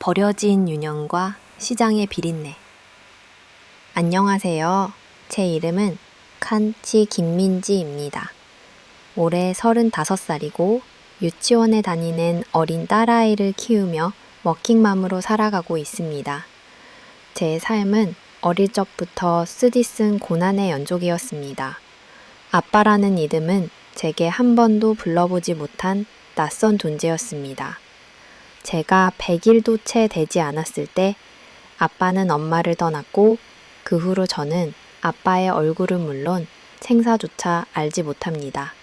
버려진 유년과 시장의 비린내. 안녕하세요. 제 이름은 칸치 김민지입니다. 올해 35살이고 유치원에 다니는 어린 딸아이를 키우며 워킹맘으로 살아가고 있습니다. 제 삶은 어릴 적부터 쓰디쓴 고난의 연속이었습니다. 아빠라는 이름은 제게 한 번도 불러보지 못한 낯선 존재였습니다. 제가 100일도 채 되지 않았을 때 아빠는 엄마를 떠났고 그 후로 저는 아빠의 얼굴은 물론 생사조차 알지 못합니다.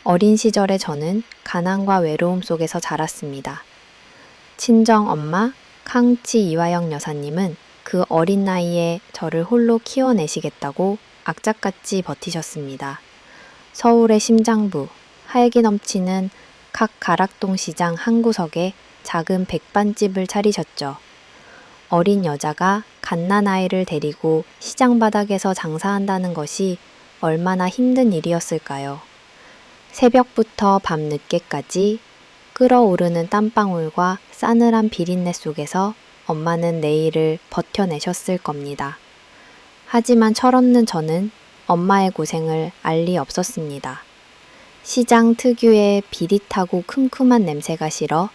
어린 시절에 저는 가난과 외로움 속에서 자랐습니다. 친정 엄마 캉치 이화영 여사님은 그 어린 나이에 저를 홀로 키워내시겠다고 악착같이 버티셨습니다. 서울의 심장부, 활기 넘치는 각 가락동 시장 한 구석에 작은 백반집을 차리셨죠. 어린 여자가 갓난아이를 데리고 시장 바닥에서 장사한다는 것이 얼마나 힘든 일이었을까요? 새벽부터 밤늦게까지 끓어오르는 땀방울과 싸늘한 비린내 속에서 엄마는 내일을 버텨내셨을 겁니다. 하지만 철없는 저는 엄마의 고생을 알 리 없었습니다. 시장 특유의 비릿하고 쿰쿰한 냄새가 싫어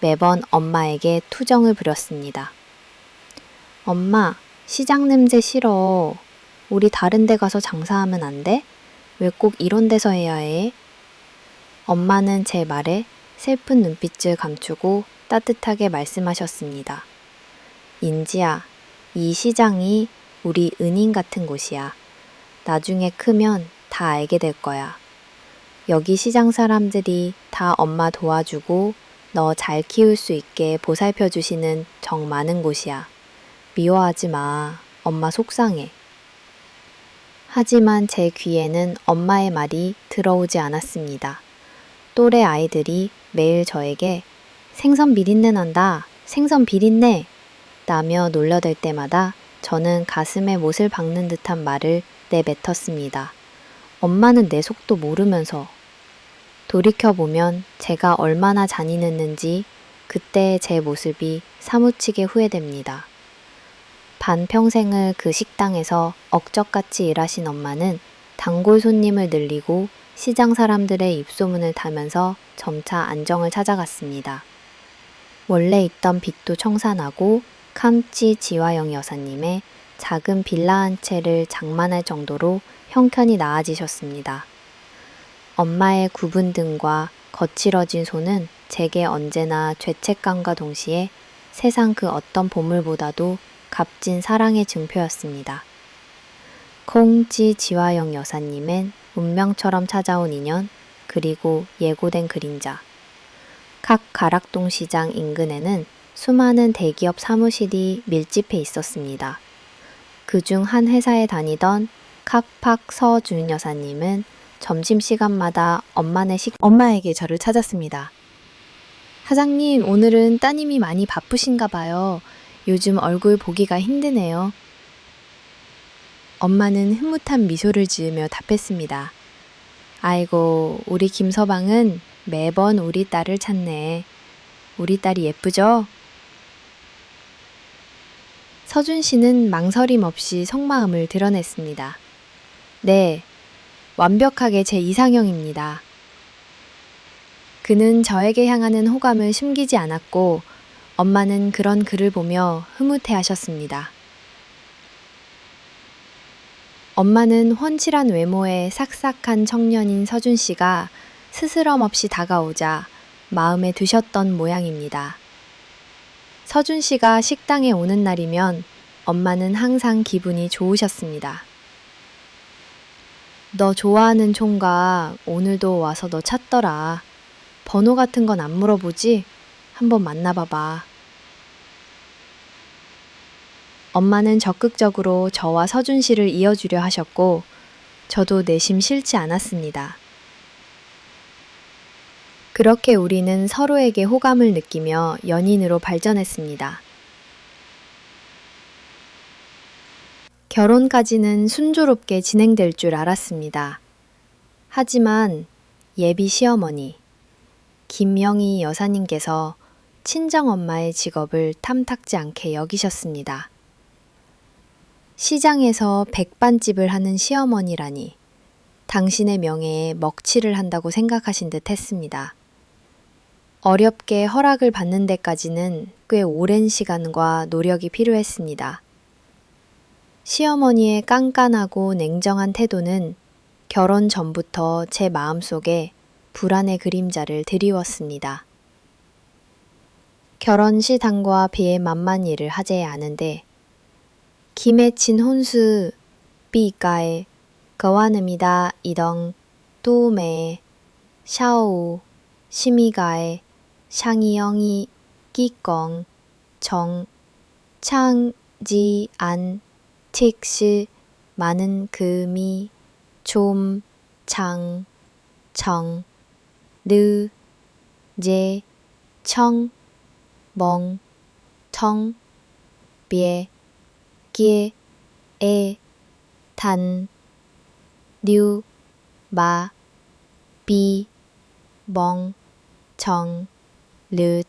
매번 엄마에게 투정을 부렸습니다. 엄마, 시장 냄새 싫어. 우리 다른 데 가서 장사하면 안 돼? 왜 꼭 이런 데서 해야 해? 엄마는 제 말에 슬픈 눈빛을 감추고 따뜻하게 말씀하셨습니다. 인지야, 이 시장이 우리 은인 같은 곳이야. 나중에 크면 다 알게 될 거야. 여기 시장 사람들이 다 엄마 도와주고 너 잘 키울 수 있게 보살펴 주시는 정 많은 곳이야. 미워하지 마. 엄마 속상해. 하지만 제 귀에는 엄마의 말이 들어오지 않았습니다. 또래 아이들이 매일 저에게 생선 비린내 난다. 생선 비린내. 라며 놀려댈 때마다 저는 가슴에 못을 박는 듯한 말을 내뱉었습니다. 엄마는 내 속도 모르면서. 돌이켜보면 제가 얼마나 잔인했는지 그때의 제 모습이 사무치게 후회됩니다. 반평생을 그 식당에서 억적같이 일하신 엄마는 단골 손님을 늘리고 시장 사람들의 입소문을 타면서 점차 안정을 찾아갔습니다. 원래 있던 빚도 청산하고 캄치 지화영 여사님의 작은 빌라 한 채를 장만할 정도로 형편이 나아지셨습니다. 엄마의 굽은 등과 거칠어진 손은 제게 언제나 죄책감과 동시에 세상 그 어떤 보물보다도 값진 사랑의 증표였습니다. 콩지 지화영 여사님은 운명처럼 찾아온 인연, 그리고 예고된 그림자. 각 가락동 시장 인근에는 수많은 대기업 사무실이 밀집해 있었습니다. 그중 한 회사에 다니던 칵팍 서준 여사님은 점심시간마다 엄마에게 저를 찾았습니다. 사장님, 오늘은 따님이 많이 바쁘신가 봐요. 요즘 얼굴 보기가 힘드네요. 엄마는 흐뭇한 미소를 지으며 답했습니다. 아이고, 우리 김서방은 매번 우리 딸을 찾네. 우리 딸이 예쁘죠? 서준 씨는 망설임 없이 속마음을 드러냈습니다. 네, 완벽하게 제 이상형입니다. 그는 저에게 향하는 호감을 숨기지 않았고 엄마는 그런 그를 보며 흐뭇해하셨습니다. 엄마는 훤칠한 외모의 싹싹한 청년인 서준 씨가 스스럼 없이 다가오자 마음에 드셨던 모양입니다. 서준 씨가 식당에 오는 날이면 엄마는 항상 기분이 좋으셨습니다. 너 좋아하는 총각 오늘도 와서 너 찾더라. 번호 같은 건 안 물어보지? 한번 만나봐봐. 엄마는 적극적으로 저와 서준 씨를 이어주려 하셨고 저도 내심 싫지 않았습니다. 그렇게 우리는 서로에게 호감을 느끼며 연인으로 발전했습니다. 결혼까지는 순조롭게 진행될 줄 알았습니다. 하지만 예비 시어머니 김영희 여사님께서 친정엄마의 직업을 탐탁지 않게 여기셨습니다. 시장에서 백반집을 하는 시어머니라니 당신의 명예에 먹칠을 한다고 생각하신 듯 했습니다. 어렵게 허락을 받는 데까지는 꽤 오랜 시간과 노력이 필요했습니다. 시어머니의 깐깐하고 냉정한 태도는 결혼 전부터 제 마음속에 불안의 그림자를 드리웠습니다. 결혼 시 당과 비의 만만 일을 하지 않은데 김에 친 혼수 비가에 거완음이다 이덩 또매 샤오 시미가에 샹이영이 끼껑 정 창지안 틱시 많은 금이 좀 장 정 르 제 청 멍 텅 비에 기에 에 단 류 마 비 멍 청 르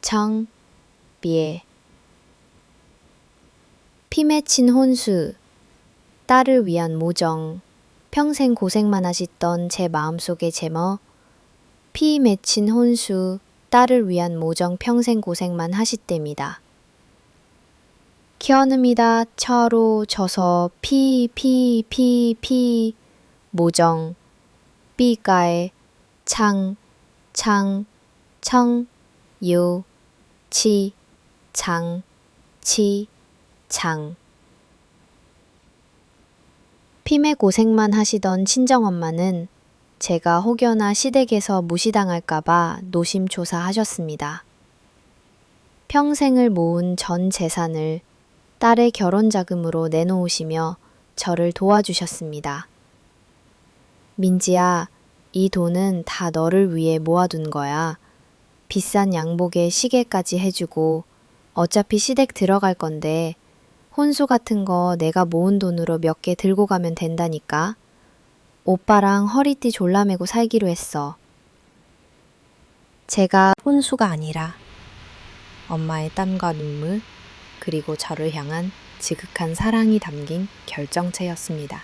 청 비에 피 맺힌 혼수 딸을 위한 모정 평생 고생만 하시던 제 마음속에 제머 피 맺힌 혼수 딸을 위한 모정 평생 고생만 하시답니다. 키어놈이다 처로 져서 피 모정 삐가에 창 청 요 치 장 치 장 핌에 고생만 하시던 친정엄마는 제가 혹여나 시댁에서 무시당할까봐 노심초사하셨습니다. 평생을 모은 전 재산을 딸의 결혼 자금으로 내놓으시며 저를 도와주셨습니다. 민지야, 이 돈은 다 너를 위해 모아둔 거야. 비싼 양복에 시계까지 해주고 어차피 시댁 들어갈 건데 혼수 같은 거 내가 모은 돈으로 몇 개 들고 가면 된다니까. 오빠랑 허리띠 졸라매고 살기로 했어. 제가 혼수가 아니라 엄마의 땀과 눈물 그리고 저를 향한 지극한 사랑이 담긴 결정체였습니다.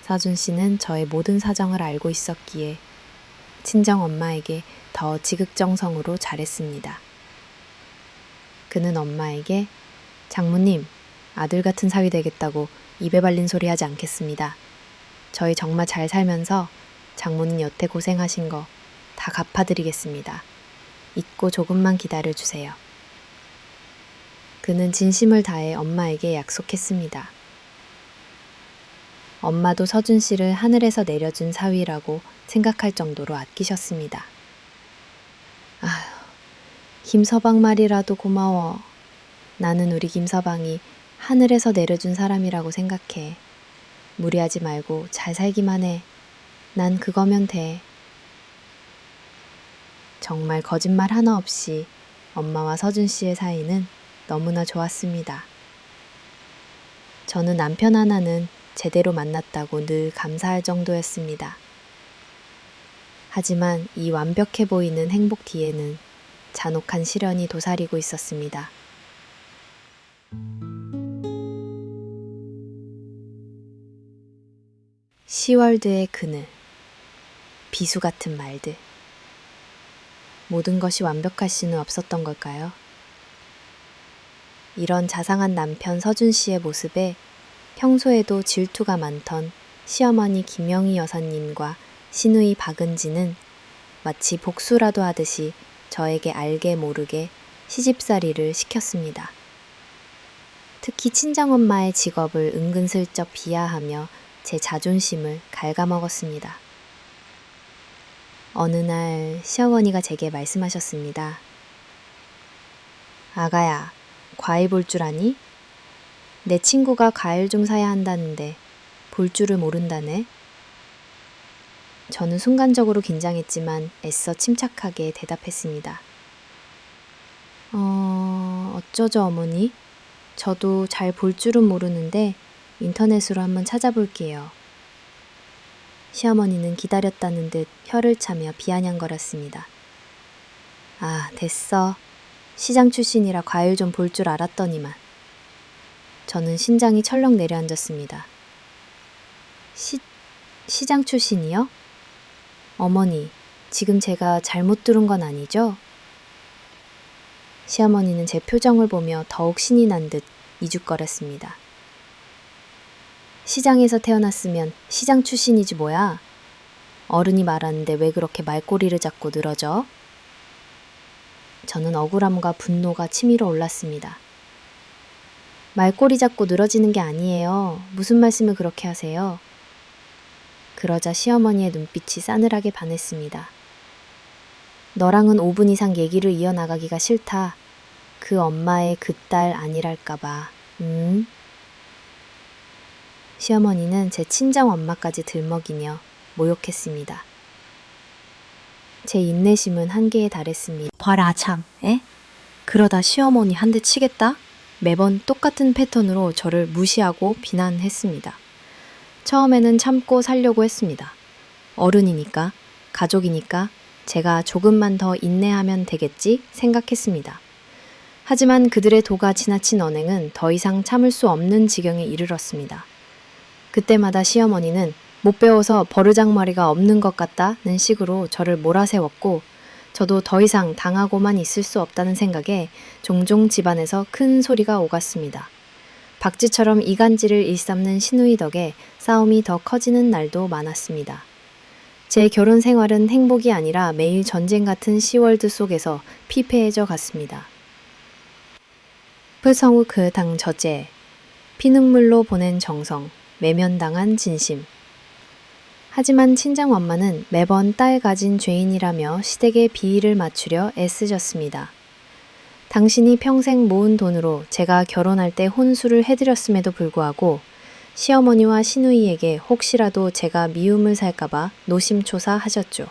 서준 씨는 저의 모든 사정을 알고 있었기에 친정 엄마에게 더 지극정성으로 잘했습니다. 그는 엄마에게 장모님, 아들 같은 사위 되겠다고 입에 발린 소리 하지 않겠습니다. 저희 정말 잘 살면서 장모님 여태 고생하신 거 다 갚아드리겠습니다. 잊고 조금만 기다려주세요. 그는 진심을 다해 엄마에게 약속했습니다. 엄마도 서준 씨를 하늘에서 내려준 사위라고 생각할 정도로 아끼셨습니다. 아휴, 김서방 말이라도 고마워. 나는 우리 김서방이 하늘에서 내려준 사람이라고 생각해. 무리하지 말고 잘 살기만 해. 난 그거면 돼. 정말 거짓말 하나 없이 엄마와 서준 씨의 사이는 너무나 좋았습니다. 저는 남편 하나는 제대로 만났다고 늘 감사할 정도였습니다. 하지만 이 완벽해 보이는 행복 뒤에는 잔혹한 시련이 도사리고 있었습니다. 10월드의 그늘, 비수 같은 말들. 모든 것이 완벽할 수는 없었던 걸까요? 이런 자상한 남편 서준 씨의 모습에 평소에도 질투가 많던 시어머니 김영희 여사님과 시누이 박은지는 마치 복수라도 하듯이 저에게 알게 모르게 시집살이를 시켰습니다. 특히 친정엄마의 직업을 은근슬쩍 비하하며 제 자존심을 갉아먹었습니다. 어느 날 시어머니가 제게 말씀하셨습니다. 아가야, 과일 볼 줄 아니? 내 친구가 과일 좀 사야 한다는데 볼 줄을 모른다네. 저는 순간적으로 긴장했지만 애써 침착하게 대답했습니다. 어쩌죠 어머니? 저도 잘 볼 줄은 모르는데 인터넷으로 한번 찾아볼게요. 시어머니는 기다렸다는 듯 혀를 차며 비아냥거렸습니다. 아, 됐어. 시장 출신이라 과일 좀 볼 줄 알았더니만. 저는 심장이 철렁 내려앉았습니다. 시장 출신이요? 어머니, 지금 제가 잘못 들은 건 아니죠? 시어머니는 제 표정을 보며 더욱 신이 난 듯 이죽거렸습니다. 시장에서 태어났으면 시장 출신이지 뭐야. 어른이 말하는데 왜 그렇게 말꼬리를 잡고 늘어져? 저는 억울함과 분노가 치밀어 올랐습니다. 말꼬리 잡고 늘어지는 게 아니에요. 무슨 말씀을 그렇게 하세요? 그러자 시어머니의 눈빛이 싸늘하게 반했습니다. 너랑은 5분 이상 얘기를 이어나가기가 싫다. 그 엄마의 그 딸 아니랄까봐. 시어머니는 제 친정 엄마까지 들먹이며 모욕했습니다. 제 인내심은 한계에 달했습니다. 봐라 참, 에? 그러다 시어머니 한 대 치겠다? 매번 똑같은 패턴으로 저를 무시하고 비난했습니다. 처음에는 참고 살려고 했습니다. 어른이니까, 가족이니까 제가 조금만 더 인내하면 되겠지 생각했습니다. 하지만 그들의 도가 지나친 언행은 더 이상 참을 수 없는 지경에 이르렀습니다. 그때마다 시어머니는 못 배워서 버르장머리가 없는 것 같다는 식으로 저를 몰아세웠고 저도 더 이상 당하고만 있을 수 없다는 생각에 종종 집안에서 큰 소리가 오갔습니다. 박쥐처럼 이간질을 일삼는 시누이 덕에 싸움이 더 커지는 날도 많았습니다. 제 결혼 생활은 행복이 아니라 매일 전쟁 같은 시월드 속에서 피폐해져 갔습니다. 불성우 그 당 저제, 피눈물로 보낸 정성, 외면당한 진심. 하지만 친정 엄마는 매번 딸 가진 죄인이라며 시댁의 비위를 맞추려 애쓰셨습니다. 당신이 평생 모은 돈으로 제가 결혼할 때 혼수를 해드렸음에도 불구하고 시어머니와 시누이에게 혹시라도 제가 미움을 살까봐 노심초사하셨죠.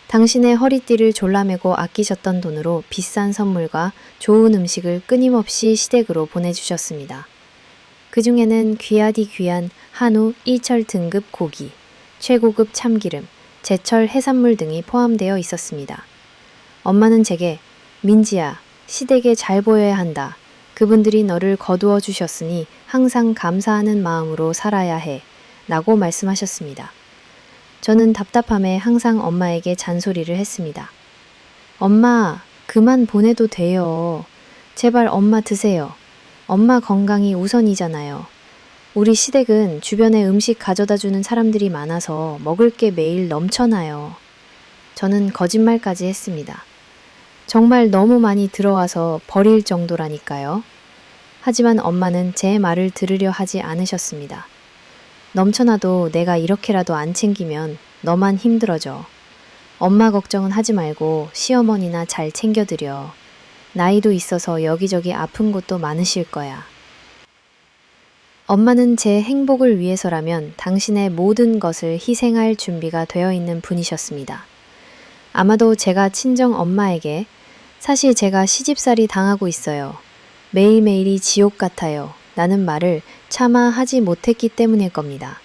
당신의 허리띠를 졸라매고 아끼셨던 돈으로 비싼 선물과 좋은 음식을 끊임없이 시댁으로 보내주셨습니다. 그 중에는 귀하디 귀한 한우 1철 등급 고기, 최고급 참기름, 제철 해산물 등이 포함되어 있었습니다. 엄마는 제게 민지야, 시댁에 잘 보여야 한다. 그분들이 너를 거두어 주셨으니 항상 감사하는 마음으로 살아야 해. 라고 말씀하셨습니다. 저는 답답함에 항상 엄마에게 잔소리를 했습니다. 엄마, 그만 보내도 돼요. 제발 엄마 드세요. 엄마 건강이 우선이잖아요. 우리 시댁은 주변에 음식 가져다 주는 사람들이 많아서 먹을 게 매일 넘쳐나요. 저는 거짓말까지 했습니다. 정말 너무 많이 들어와서 버릴 정도라니까요. 하지만 엄마는 제 말을 들으려 하지 않으셨습니다. 넘쳐나도 내가 이렇게라도 안 챙기면 너만 힘들어져. 엄마 걱정은 하지 말고 시어머니나 잘 챙겨드려. 나이도 있어서 여기저기 아픈 곳도 많으실 거야. 엄마는 제 행복을 위해서라면 당신의 모든 것을 희생할 준비가 되어 있는 분이셨습니다. 아마도 제가 친정 엄마에게 사실 제가 시집살이 당하고 있어요. 매일매일이 지옥 같아요. 라는 말을 차마 하지 못했기 때문일 겁니다.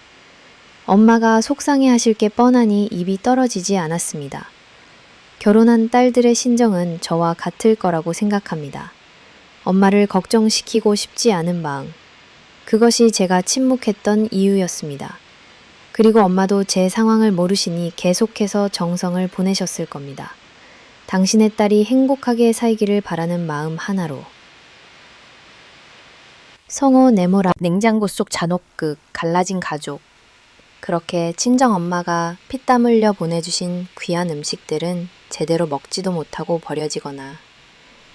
엄마가 속상해 하실 게 뻔하니 입이 떨어지지 않았습니다. 결혼한 딸들의 심정은 저와 같을 거라고 생각합니다. 엄마를 걱정시키고 싶지 않은 마음. 그것이 제가 침묵했던 이유였습니다. 그리고 엄마도 제 상황을 모르시니 계속해서 정성을 보내셨을 겁니다. 당신의 딸이 행복하게 살기를 바라는 마음 하나로. 성호 네모라 냉장고 속 잔혹극 갈라진 가족. 그렇게 친정엄마가 피땀 흘려 보내주신 귀한 음식들은 제대로 먹지도 못하고 버려지거나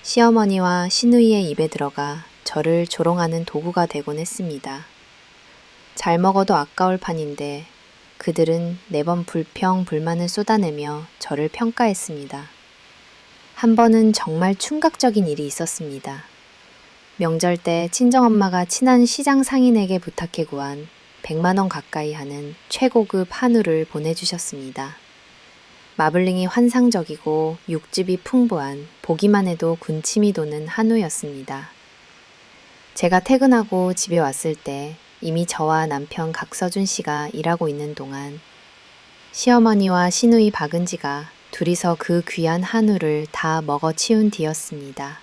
시어머니와 시누이의 입에 들어가 저를 조롱하는 도구가 되곤 했습니다. 잘 먹어도 아까울 판인데 그들은 매번 불평, 불만을 쏟아내며 저를 평가했습니다. 한 번은 정말 충격적인 일이 있었습니다. 명절 때 친정엄마가 친한 시장 상인에게 부탁해 구한 100만 원 가까이 하는 최고급 한우를 보내주셨습니다. 마블링이 환상적이고 육즙이 풍부한 보기만 해도 군침이 도는 한우였습니다. 제가 퇴근하고 집에 왔을 때 이미 저와 남편 각서준 씨가 일하고 있는 동안 시어머니와 시누이 박은지가 둘이서 그 귀한 한우를 다 먹어 치운 뒤였습니다.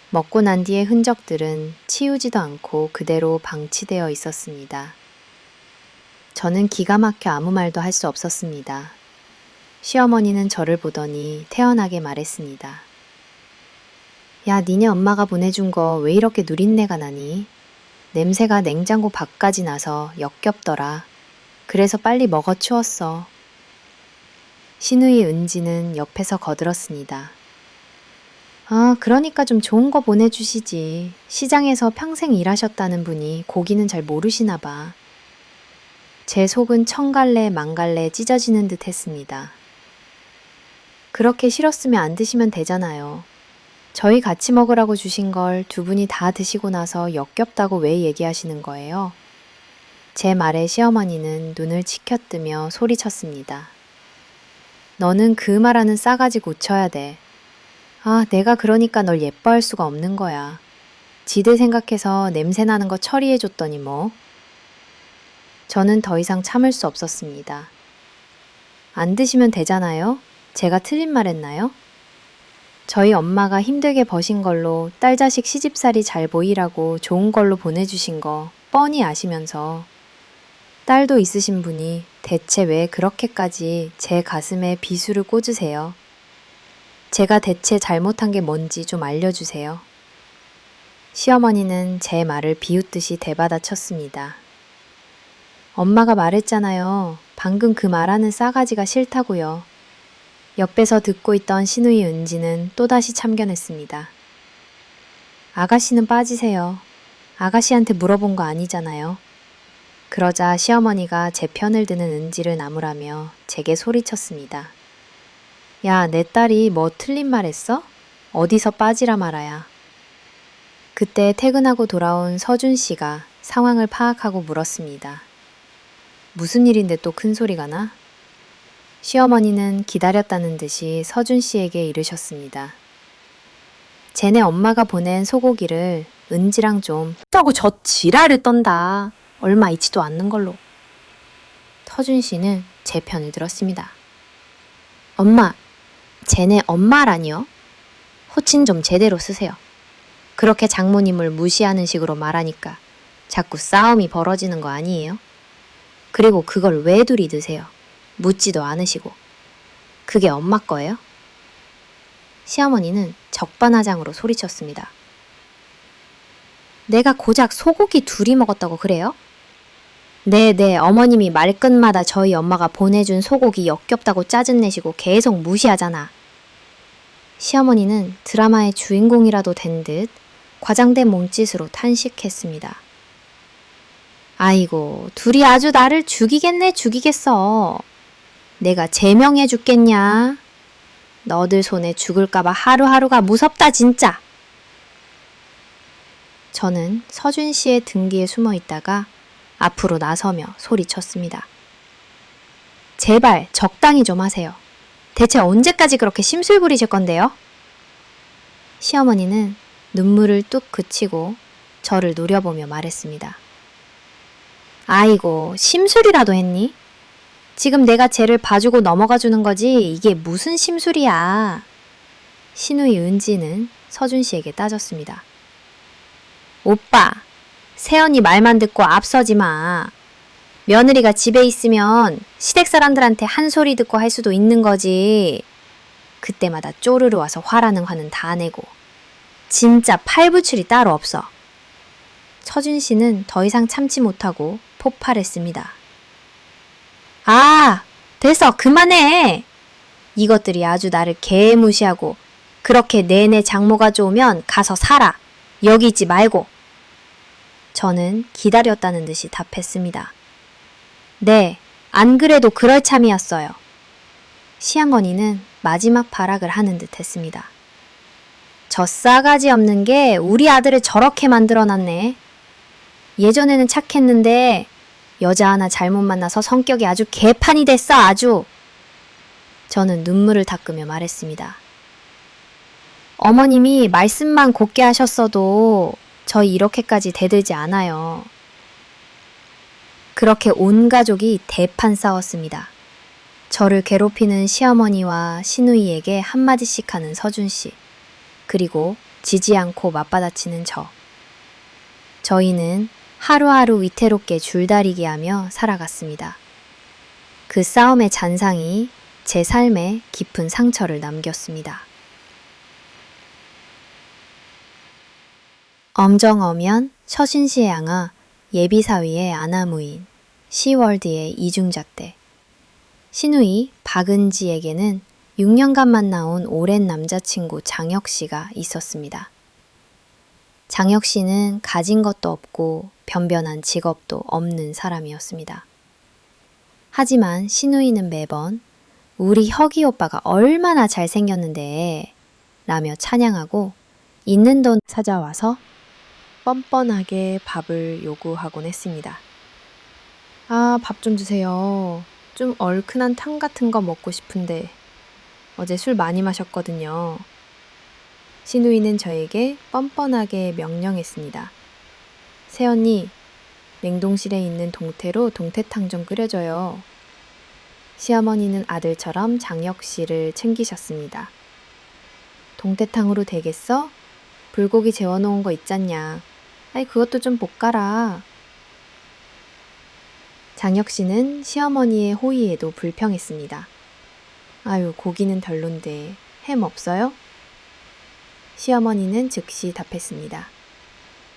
먹고 난 뒤의 흔적들은 치우지도 않고 그대로 방치되어 있었습니다. 저는 기가 막혀 아무 말도 할 수 없었습니다. 시어머니는 저를 보더니 태연하게 말했습니다. 야, 니네 엄마가 보내준 거 왜 이렇게 누린내가 나니? 냄새가 냉장고 밖까지 나서 역겹더라. 그래서 빨리 먹어 치웠어. 시누이 은지는 옆에서 거들었습니다. 아, 그러니까 좀 좋은 거 보내주시지. 시장에서 평생 일하셨다는 분이 고기는 잘 모르시나 봐. 제 속은 천갈래 만갈래 찢어지는 듯 했습니다. 그렇게 싫었으면 안 드시면 되잖아요. 저희 같이 먹으라고 주신 걸 두 분이 다 드시고 나서 역겹다고 왜 얘기하시는 거예요? 제 말에 시어머니는 눈을 치켜뜨며 소리쳤습니다. 너는 그 말하는 싸가지 고쳐야 돼. 아, 내가 그러니까 널 예뻐할 수가 없는 거야. 지들 생각해서 냄새 나는 거 처리해줬더니 뭐. 저는 더 이상 참을 수 없었습니다. 안 드시면 되잖아요? 제가 틀린 말 했나요? 저희 엄마가 힘들게 버신 걸로 딸 자식 시집살이 잘 보이라고 좋은 걸로 보내주신 거 뻔히 아시면서 딸도 있으신 분이 대체 왜 그렇게까지 제 가슴에 비수를 꽂으세요? 제가 대체 잘못한 게 뭔지 좀 알려주세요. 시어머니는 제 말을 비웃듯이 대받아쳤습니다. 엄마가 말했잖아요. 방금 그 말하는 싸가지가 싫다고요. 옆에서 듣고 있던 시누이 은지는 또다시 참견했습니다. 아가씨는 빠지세요. 아가씨한테 물어본 거 아니잖아요. 그러자 시어머니가 제 편을 드는 은지를 나무라며 제게 소리쳤습니다. 야, 내 딸이 뭐 틀린 말 했어? 어디서 빠지라 말아야. 그때 퇴근하고 돌아온 서준 씨가 상황을 파악하고 물었습니다. 무슨 일인데 또 큰 소리가 나? 시어머니는 기다렸다는 듯이 서준 씨에게 이르셨습니다. 쟤네 엄마가 보낸 소고기를 은지랑 좀 떠고 저 지랄을 떤다. 얼마 있지도 않는 걸로. 서준 씨는 제 편을 들었습니다. 엄마, 쟤네 엄마라니요? 호칭 좀 제대로 쓰세요. 그렇게 장모님을 무시하는 식으로 말하니까 자꾸 싸움이 벌어지는 거 아니에요? 그리고 그걸 왜 둘이 드세요? 묻지도 않으시고. 그게 엄마 거예요? 시어머니는 적반하장으로 소리쳤습니다. 내가 고작 소고기 둘이 먹었다고 그래요? 네, 어머님이 말끝마다 저희 엄마가 보내준 소고기 역겹다고 짜증내시고 계속 무시하잖아. 시어머니는 드라마의 주인공이라도 된 듯 과장된 몸짓으로 탄식했습니다. 아이고, 둘이 아주 나를 죽이겠어. 내가 제명해 죽겠냐? 너들 손에 죽을까봐 하루하루가 무섭다 진짜. 저는 서준 씨의 등 뒤에 숨어 있다가 앞으로 나서며 소리쳤습니다. 제발 적당히 좀 하세요. 대체 언제까지 그렇게 심술 부리실 건데요? 시어머니는 눈물을 뚝 그치고 저를 노려보며 말했습니다. 아이고, 심술이라도 했니? 지금 내가 쟤를 봐주고 넘어가 주는 거지 이게 무슨 심술이야. 시누이 은지는 서준 씨에게 따졌습니다. 오빠, 새언니 말만 듣고 앞서지 마. 며느리가 집에 있으면 시댁 사람들한테 한 소리 듣고 할 수도 있는 거지. 그때마다 쪼르르 와서 화라는 화는 다 내고. 진짜 팔불출이 따로 없어. 서준 씨는 더 이상 참지 못하고 폭발했습니다. 아, 됐어. 그만해. 이것들이 아주 나를 개무시하고 그렇게 내내 장모가 좋으면 가서 살아. 여기 있지 말고. 저는 기다렸다는 듯이 답했습니다. 네, 안 그래도 그럴 참이었어요. 시어머니는 마지막 발악을 하는 듯 했습니다. 저 싸가지 없는 게 우리 아들을 저렇게 만들어놨네. 예전에는 착했는데 여자 하나 잘못 만나서 성격이 아주 개판이 됐어 아주. 저는 눈물을 닦으며 말했습니다. 어머님이 말씀만 곱게 하셨어도 저희 이렇게까지 대들지 않아요. 그렇게 온 가족이 대판 싸웠습니다. 저를 괴롭히는 시어머니와 시누이에게 한마디씩 하는 서준 씨. 그리고 지지 않고 맞받아치는 저. 저희는 하루하루 위태롭게 줄다리기 하며 살아갔습니다. 그 싸움의 잔상이 제 삶에 깊은 상처를 남겼습니다. 엄정어면 처신시의 양아 예비사위의 아나무인 시월드의 이중자 때 시누이 박은지에게는 6년간 만나온 오랜 남자친구 장혁 씨가 있었습니다. 장혁 씨는 가진 것도 없고 변변한 직업도 없는 사람이었습니다. 하지만 시누이는 매번 우리 혁이 오빠가 얼마나 잘생겼는데 라며 찬양하고 있는 돈 찾아와서 뻔뻔하게 밥을 요구하곤 했습니다. 아, 밥 좀 주세요. 좀 얼큰한 탕 같은 거 먹고 싶은데 어제 술 많이 마셨거든요. 시누이는 저에게 뻔뻔하게 명령했습니다. 새언니, 냉동실에 있는 동태로 동태탕 좀 끓여줘요. 시어머니는 아들처럼 장혁 씨를 챙기셨습니다. 동태탕으로 되겠어? 불고기 재워놓은 거 있잖냐. 아이, 그것도 좀 볶아라. 장혁 씨는 시어머니의 호의에도 불평했습니다. 아유, 고기는 별론데 햄 없어요? 시어머니는 즉시 답했습니다.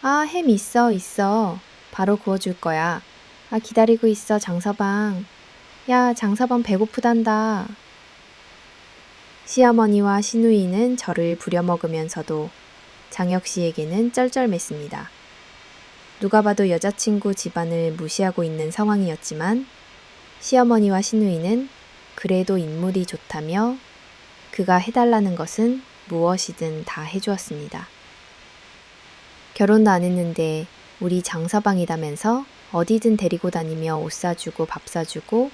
아, 햄 있어. 바로 구워줄 거야. 아, 기다리고 있어, 장서방. 야, 장서방 배고프단다. 시어머니와 시누이는 저를 부려먹으면서도 장혁 씨에게는 쩔쩔맸습니다. 누가 봐도 여자친구 집안을 무시하고 있는 상황이었지만 시어머니와 시누이는 그래도 인물이 좋다며 그가 해달라는 것은 무엇이든 다 해주었습니다. 결혼도 안 했는데 우리 장서방이라면서 어디든 데리고 다니며 옷 사주고 밥 사주고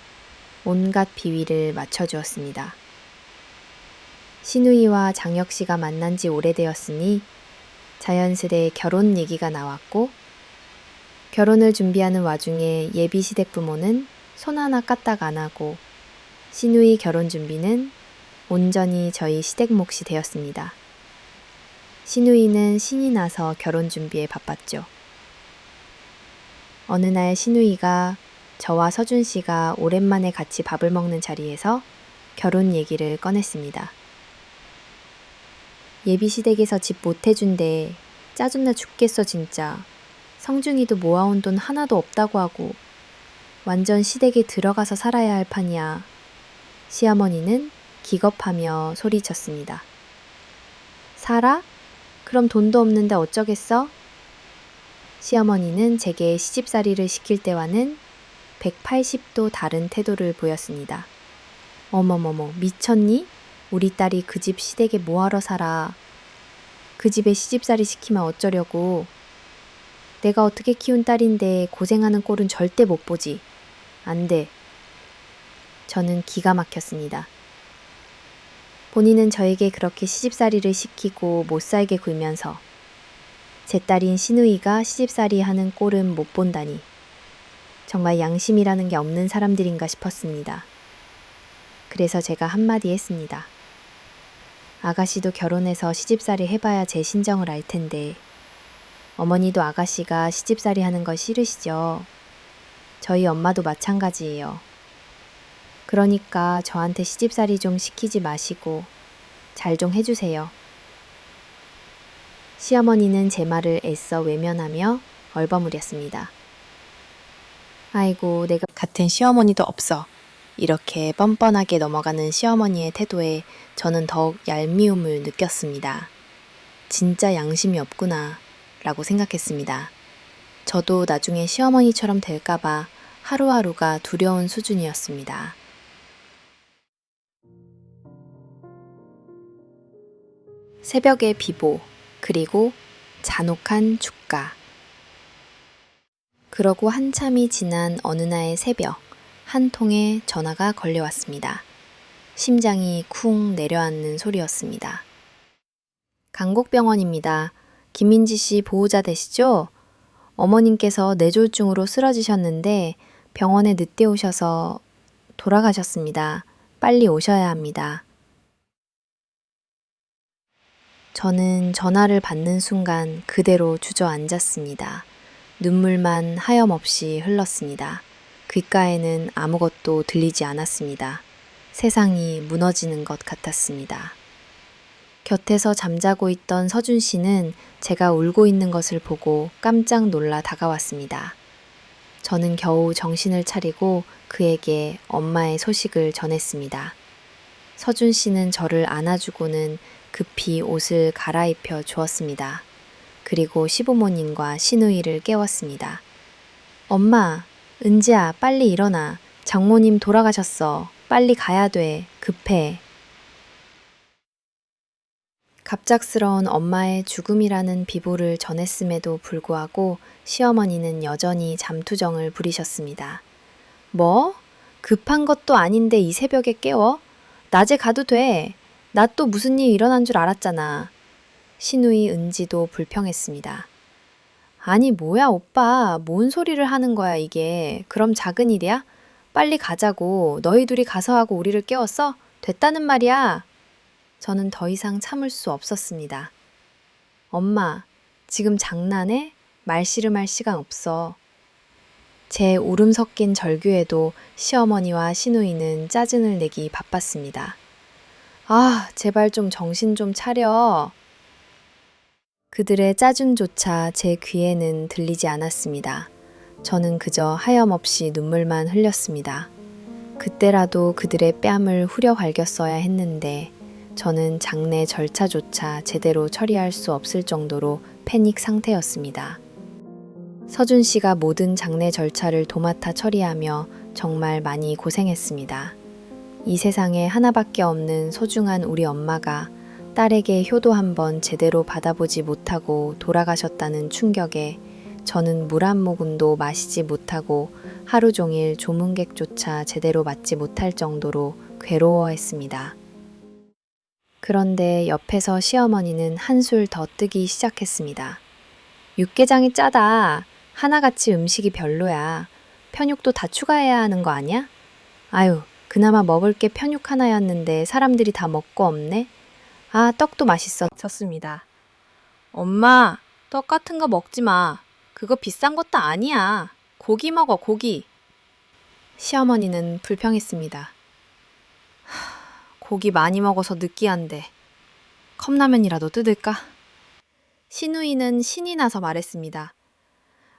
온갖 비위를 맞춰주었습니다. 시누이와 장혁 씨가 만난 지 오래되었으니 자연스레 결혼 얘기가 나왔고 결혼을 준비하는 와중에 예비 시댁 부모는 손 하나 까딱 안 하고 시누이 결혼 준비는 온전히 저희 시댁 몫이 되었습니다. 시누이는 신이 나서 결혼 준비에 바빴죠. 어느 날 시누이가 저와 서준 씨가 오랜만에 같이 밥을 먹는 자리에서 결혼 얘기를 꺼냈습니다. 예비 시댁에서 집 못 해준대. 짜증나 죽겠어 진짜. 성중이도 모아온 돈 하나도 없다고 하고 완전 시댁에 들어가서 살아야 할 판이야. 시어머니는 기겁하며 소리쳤습니다. 살아? 그럼 돈도 없는데 어쩌겠어? 시어머니는 제게 시집살이를 시킬 때와는 180도 다른 태도를 보였습니다. 어머머머, 미쳤니? 우리 딸이 그 집 시댁에 뭐하러 살아? 그 집에 시집살이 시키면 어쩌려고? 내가 어떻게 키운 딸인데 고생하는 꼴은 절대 못 보지. 안 돼. 저는 기가 막혔습니다. 본인은 저에게 그렇게 시집살이를 시키고 못 살게 굴면서 제 딸인 시누이가 시집살이 하는 꼴은 못 본다니. 정말 양심이라는 게 없는 사람들인가 싶었습니다. 그래서 제가 한마디 했습니다. 아가씨도 결혼해서 시집살이 해봐야 제 신정을 알 텐데 어머니도 아가씨가 시집살이 하는 거 싫으시죠? 저희 엄마도 마찬가지예요. 그러니까 저한테 시집살이 좀 시키지 마시고 잘 좀 해주세요. 시어머니는 제 말을 애써 외면하며 얼버무렸습니다. 아이고, 내가 같은 시어머니도 없어. 이렇게 뻔뻔하게 넘어가는 시어머니의 태도에 저는 더욱 얄미움을 느꼈습니다. 진짜 양심이 없구나 라고 생각했습니다. 저도 나중에 시어머니처럼 될까봐 하루하루가 두려운 수준이었습니다. 새벽의 비보, 그리고 잔혹한 주가. 그러고 한참이 지난 어느 날 새벽, 한 통의 전화가 걸려왔습니다. 심장이 쿵 내려앉는 소리였습니다. 강곡병원입니다. 김민지 씨 보호자 되시죠? 어머님께서 뇌졸중으로 쓰러지셨는데 병원에 늦게 오셔서 돌아가셨습니다. 빨리 오셔야 합니다. 저는 전화를 받는 순간 그대로 주저앉았습니다. 눈물만 하염없이 흘렀습니다. 귓가에는 아무것도 들리지 않았습니다. 세상이 무너지는 것 같았습니다. 곁에서 잠자고 있던 서준 씨는 제가 울고 있는 것을 보고 깜짝 놀라 다가왔습니다. 저는 겨우 정신을 차리고 그에게 엄마의 소식을 전했습니다. 서준 씨는 저를 안아주고는 급히 옷을 갈아입혀 주었습니다. 그리고 시부모님과 시누이를 깨웠습니다. 엄마, 은지야, 빨리 일어나. 장모님 돌아가셨어. 빨리 가야 돼. 급해. 갑작스러운 엄마의 죽음이라는 비보를 전했음에도 불구하고 시어머니는 여전히 잠투정을 부리셨습니다. 뭐? 급한 것도 아닌데 이 새벽에 깨워? 낮에 가도 돼. 나 또 무슨 일 일어난 줄 알았잖아. 시누이 은지도 불평했습니다. 아니 뭐야 오빠, 뭔 소리를 하는 거야 이게. 그럼 작은 일이야? 빨리 가자고. 너희 둘이 가서 하고 우리를 깨웠어? 됐다는 말이야. 저는 더 이상 참을 수 없었습니다. 엄마, 지금 장난해? 말씨름할 시간 없어. 제 울음 섞인 절규에도 시어머니와 시누이는 짜증을 내기 바빴습니다. 아, 제발 좀 정신 좀 차려. 그들의 짜증조차 제 귀에는 들리지 않았습니다. 저는 그저 하염없이 눈물만 흘렸습니다. 그때라도 그들의 뺨을 후려 갈겼어야 했는데 저는 장례 절차조차 제대로 처리할 수 없을 정도로 패닉 상태였습니다. 서준 씨가 모든 장례 절차를 도맡아 처리하며 정말 많이 고생했습니다. 이 세상에 하나밖에 없는 소중한 우리 엄마가 딸에게 효도 한번 제대로 받아보지 못하고 돌아가셨다는 충격에 저는 물 한 모금도 마시지 못하고 하루 종일 조문객조차 제대로 맞지 못할 정도로 괴로워했습니다. 그런데 옆에서 시어머니는 한술 더 뜨기 시작했습니다. 육개장이 짜다. 하나같이 음식이 별로야. 편육도 다 추가해야 하는 거 아니야? 아유, 그나마 먹을 게 편육 하나였는데 사람들이 다 먹고 없네. 아, 떡도 맛있었습니다. 엄마, 떡 같은 거 먹지 마. 그거 비싼 것도 아니야. 고기 먹어, 고기. 시어머니는 불평했습니다. 고기 많이 먹어서 느끼한데 컵라면이라도 뜯을까? 시누이는 신이 나서 말했습니다.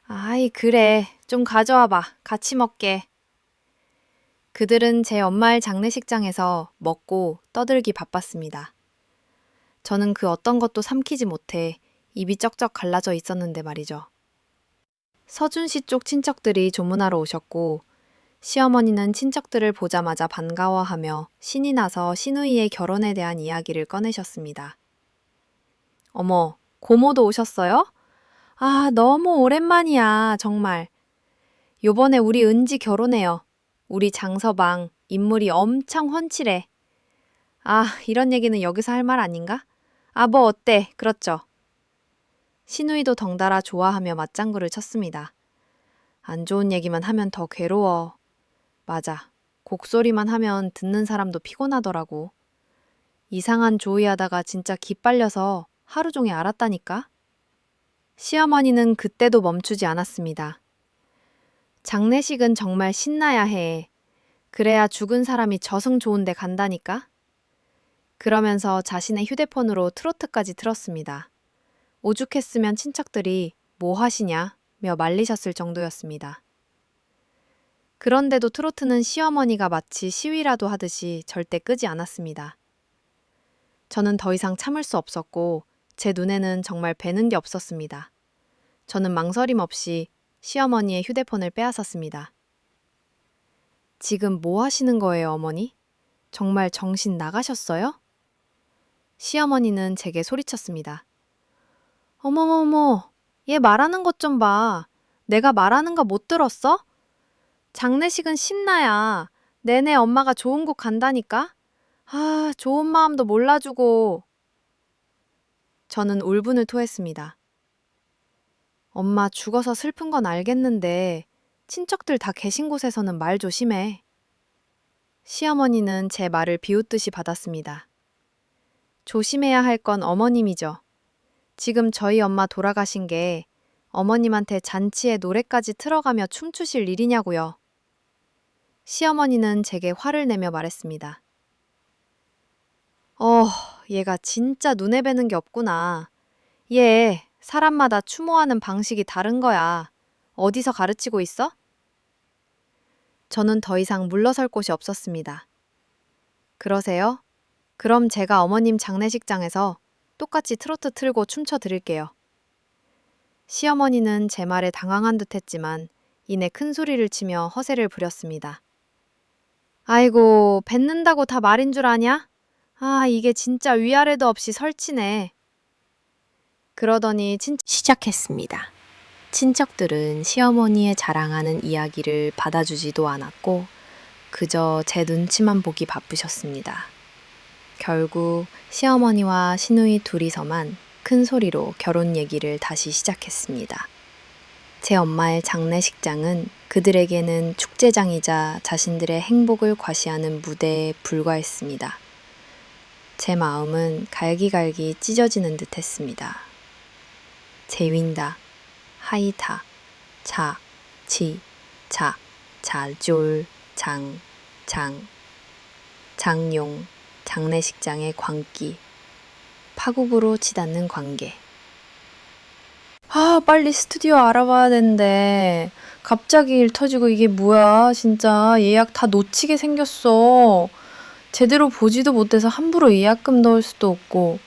아이, 그래. 좀 가져와봐. 같이 먹게. 그들은 제 엄마의 장례식장에서 먹고 떠들기 바빴습니다. 저는 그 어떤 것도 삼키지 못해 입이 쩍쩍 갈라져 있었는데 말이죠. 서준 씨 쪽 친척들이 조문하러 오셨고 시어머니는 친척들을 보자마자 반가워하며 신이 나서 시누이의 결혼에 대한 이야기를 꺼내셨습니다. 어머, 고모도 오셨어요? 아, 너무 오랜만이야, 정말. 요번에 우리 은지 결혼해요. 우리 장서방, 인물이 엄청 훤칠해. 아, 이런 얘기는 여기서 할 말 아닌가? 아, 뭐 어때? 그렇죠. 시누이도 덩달아 좋아하며 맞장구를 쳤습니다. 안 좋은 얘기만 하면 더 괴로워. 맞아. 곡소리만 하면 듣는 사람도 피곤하더라고. 이상한 조이하다가 진짜 기빨려서 하루 종일 알았다니까? 시어머니는 그때도 멈추지 않았습니다. 장례식은 정말 신나야 해. 그래야 죽은 사람이 저승 좋은 데 간다니까? 그러면서 자신의 휴대폰으로 트로트까지 틀었습니다. 오죽했으면 친척들이 뭐 하시냐며 말리셨을 정도였습니다. 그런데도 트로트는 시어머니가 마치 시위라도 하듯이 절대 끄지 않았습니다. 저는 더 이상 참을 수 없었고 제 눈에는 정말 뵈는 게 없었습니다. 저는 망설임 없이 시어머니의 휴대폰을 빼앗았습니다. 지금 뭐 하시는 거예요, 어머니? 정말 정신 나가셨어요? 시어머니는 제게 소리쳤습니다. 어머머머, 얘 말하는 것 좀 봐. 내가 말하는 거 못 들었어? 장례식은 신나야. 내내 엄마가 좋은 곳 간다니까? 아, 좋은 마음도 몰라주고. 저는 울분을 토했습니다. 엄마 죽어서 슬픈 건 알겠는데 친척들 다 계신 곳에서는 말 조심해. 시어머니는 제 말을 비웃듯이 받았습니다. 조심해야 할 건 어머님이죠. 지금 저희 엄마 돌아가신 게 어머님한테 잔치에 노래까지 틀어가며 춤추실 일이냐고요. 시어머니는 제게 화를 내며 말했습니다. 얘가 진짜 눈에 뵈는 게 없구나. 얘 사람마다 추모하는 방식이 다른 거야. 어디서 가르치고 있어? 저는 더 이상 물러설 곳이 없었습니다. 그러세요? 그럼 제가 어머님 장례식장에서 똑같이 트로트 틀고 춤춰 드릴게요. 시어머니는 제 말에 당황한 듯 했지만 이내 큰 소리를 치며 허세를 부렸습니다. 아이고, 뱉는다고 다 말인 줄 아냐? 아, 이게 진짜 위아래도 없이 설치네. 그러더니 시작했습니다. 친척들은 시어머니의 자랑하는 이야기를 받아주지도 않았고 그저 제 눈치만 보기 바쁘셨습니다. 결국 시어머니와 시누이 둘이서만 큰 소리로 결혼 얘기를 다시 시작했습니다. 제 엄마의 장례식장은 그들에게는 축제장이자 자신들의 행복을 과시하는 무대에 불과했습니다. 제 마음은 갈기갈기 찢어지는 듯 했습니다. 제윈다, 하이타, 자, 지, 자, 자졸, 장, 장용, 장례식장의 광기, 파국으로 치닫는 관계. 빨리 스튜디오 알아봐야 되는데 갑자기 일 터지고 이게 뭐야? 진짜 예약 다 놓치게 생겼어. 제대로 보지도 못해서 함부로 예약금 넣을 수도 없고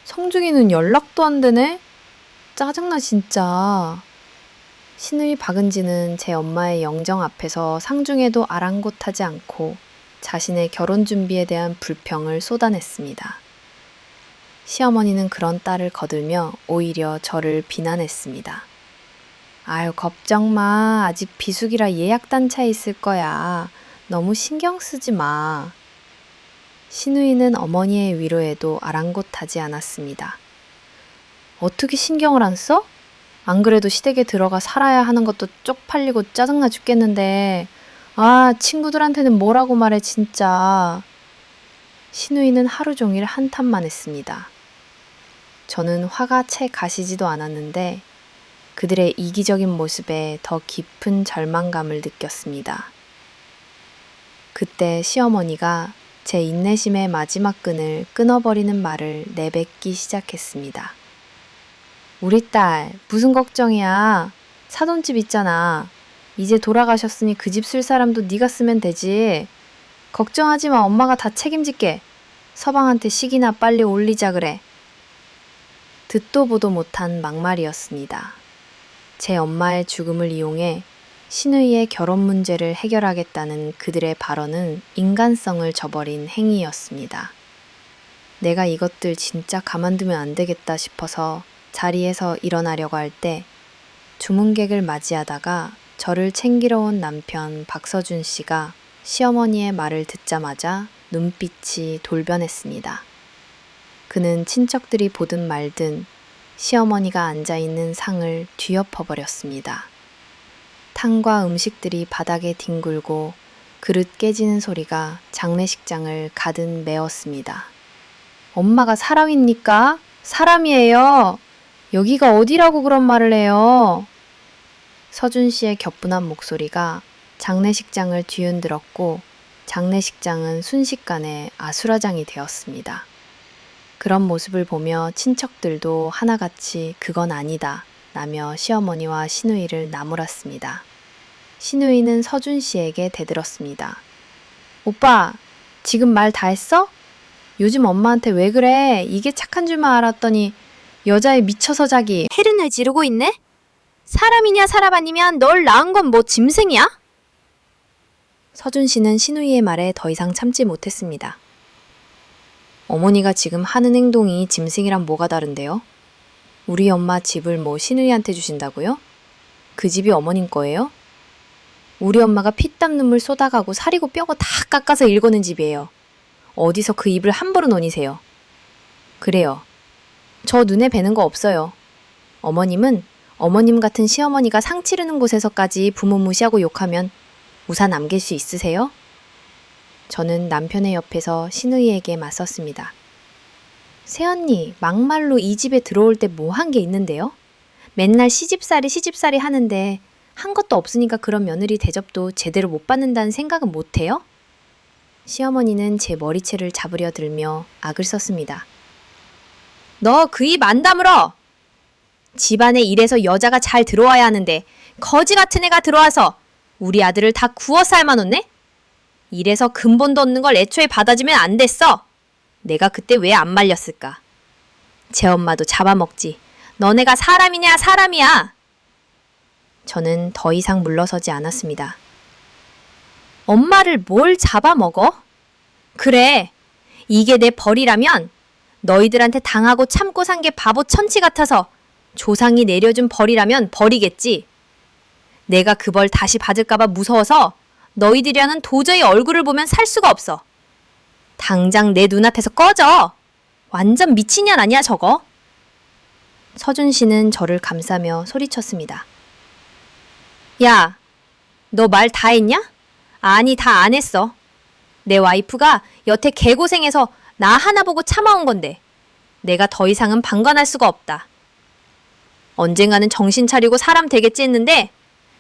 성중이는 연락도 안 되네? 짜증나 진짜. 시누이 박은지는 제 엄마의 영정 앞에서 상중에도 아랑곳하지 않고 자신의 결혼 준비에 대한 불평을 쏟아냈습니다. 시어머니는 그런 딸을 거들며 오히려 저를 비난했습니다. 아유, 걱정 마. 아직 비수기라 예약 단차에 있을 거야. 너무 신경 쓰지 마. 시누이는 어머니의 위로에도 아랑곳하지 않았습니다. 어떻게 신경을 안 써? 안 그래도 시댁에 들어가 살아야 하는 것도 쪽팔리고 짜증나 죽겠는데 친구들한테는 뭐라고 말해 진짜. 시누이는 하루 종일 한탄만 했습니다. 저는 화가 채 가시지도 않았는데 그들의 이기적인 모습에 더 깊은 절망감을 느꼈습니다. 그때 시어머니가 제 인내심의 마지막 끈을 끊어버리는 말을 내뱉기 시작했습니다. 우리 딸, 무슨 걱정이야. 사돈집 있잖아. 이제 돌아가셨으니 그 집 쓸 사람도 네가 쓰면 되지. 걱정하지 마. 엄마가 다 책임질게. 서방한테 식이나 빨리 올리자 그래. 듣도 보도 못한 막말이었습니다. 제 엄마의 죽음을 이용해 시누이의 결혼 문제를 해결하겠다는 그들의 발언은 인간성을 저버린 행위였습니다. 내가 이것들 진짜 가만두면 안 되겠다 싶어서 자리에서 일어나려고 할 때 주문객을 맞이하다가 저를 챙기러 온 남편 박서준 씨가 시어머니의 말을 듣자마자 눈빛이 돌변했습니다. 그는 친척들이 보든 말든 시어머니가 앉아있는 상을 뒤엎어버렸습니다. 탕과 음식들이 바닥에 뒹굴고 그릇 깨지는 소리가 장례식장을 가득 메웠습니다. 엄마가 사람입니까? 사람이에요. 여기가 어디라고 그런 말을 해요? 서준 씨의 격분한 목소리가 장례식장을 뒤흔들었고 장례식장은 순식간에 아수라장이 되었습니다. 그런 모습을 보며 친척들도 하나같이 그건 아니다 라며 시어머니와 시누이를 나무랐습니다. 시누이는 서준 씨에게 대들었습니다. 오빠, 지금 말 다 했어? 요즘 엄마한테 왜 그래? 이게 착한 줄만 알았더니 여자에 미쳐서 자기. 혜른을 지르고 있네? 사람이냐 사람 아니면 널 낳은 건 뭐 짐승이야? 서준 씨는 시누이의 말에 더 이상 참지 못했습니다. 어머니가 지금 하는 행동이 짐승이랑 뭐가 다른데요? 우리 엄마 집을 뭐 시누이한테 주신다고요? 그 집이 어머님 거예요? 우리 엄마가 피땀 눈물 쏟아가고 살이고 뼈고 다 깎아서 일거는 집이에요. 어디서 그 입을 함부로 노니세요? 그래요. 저 눈에 뵈는 거 없어요. 어머님은 어머님 같은 시어머니가 상 치르는 곳에서까지 부모 무시하고 욕하면 우산 남길 수 있으세요? 저는 남편의 옆에서 신우이에게 맞섰습니다. 새언니, 막말로 이 집에 들어올 때 뭐 한 게 있는데요? 맨날 시집살이 하는데 한 것도 없으니까 그런 며느리 대접도 제대로 못 받는다는 생각은 못 해요? 시어머니는 제 머리채를 잡으려 들며 악을 썼습니다. 너 그 입 안 다물어! 집안에 이래서 여자가 잘 들어와야 하는데 거지 같은 애가 들어와서 우리 아들을 다 구워 삶아놓네? 이래서 근본도 없는 걸 애초에 받아주면 안 됐어. 내가 그때 왜 안 말렸을까? 제 엄마도 잡아먹지. 너네가 사람이냐 사람이야. 저는 더 이상 물러서지 않았습니다. 엄마를 뭘 잡아먹어? 그래, 이게 내 벌이라면 너희들한테 당하고 참고 산 게 바보 천치 같아서 조상이 내려준 벌이라면 벌이겠지. 내가 그 벌 다시 받을까봐 무서워서 너희들이랑은 도저히 얼굴을 보면 살 수가 없어. 당장 내 눈앞에서 꺼져. 완전 미친년 아니야 저거? 서준 씨는 저를 감싸며 소리쳤습니다. 야, 너 말 다 했냐? 아니, 다 안 했어. 내 와이프가 여태 개고생해서 나 하나 보고 참아온 건데 내가 더 이상은 방관할 수가 없다. 언젠가는 정신 차리고 사람 되겠지 했는데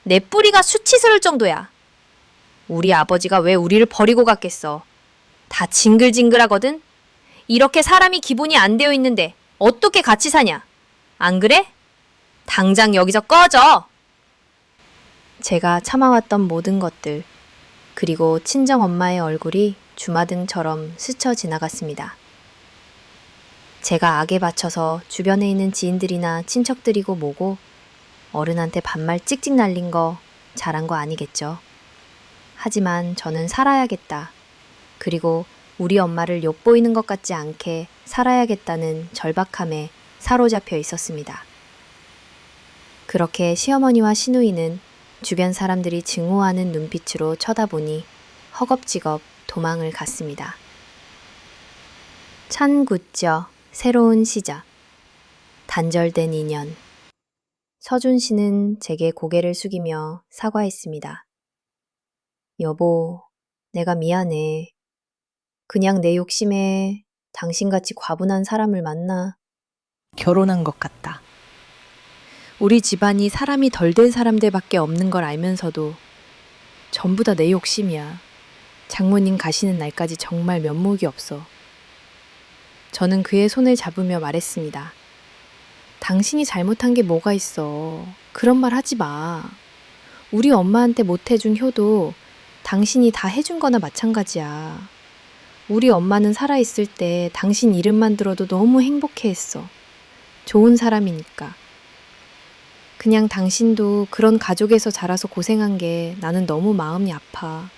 내 뿌리가 수치스러울 정도야. 우리 아버지가 왜 우리를 버리고 갔겠어. 다 징글징글하거든. 이렇게 사람이 기본이 안 되어 있는데 어떻게 같이 사냐? 안 그래? 당장 여기서 꺼져! 제가 참아왔던 모든 것들, 그리고 친정 엄마의 얼굴이 주마등처럼 스쳐 지나갔습니다. 제가 악에 받쳐서 주변에 있는 지인들이나 친척들이고 뭐고 어른한테 반말 찍찍 날린 거 잘한 거 아니겠죠. 하지만 저는 살아야겠다. 그리고 우리 엄마를 엿보이는 것 같지 않게 살아야겠다는 절박함에 사로잡혀 있었습니다. 그렇게 시어머니와 시누이는 주변 사람들이 증오하는 눈빛으로 쳐다보니 허겁지겁 도망을 갔습니다. 찬굿저 새로운 시작. 단절된 인연. 서준 씨는 제게 고개를 숙이며 사과했습니다. 여보, 내가 미안해. 그냥 내 욕심에 당신같이 과분한 사람을 만나. 결혼한 것 같다. 우리 집안이 사람이 덜 된 사람들밖에 없는 걸 알면서도 전부 다 내 욕심이야. 장모님 가시는 날까지 정말 면목이 없어. 저는 그의 손을 잡으며 말했습니다. 당신이 잘못한 게 뭐가 있어. 그런 말 하지 마. 우리 엄마한테 못 해준 효도 당신이 다 해준 거나 마찬가지야. 우리 엄마는 살아있을 때 당신 이름만 들어도 너무 행복해했어. 좋은 사람이니까. 그냥 당신도 그런 가족에서 자라서 고생한 게 나는 너무 마음이 아파.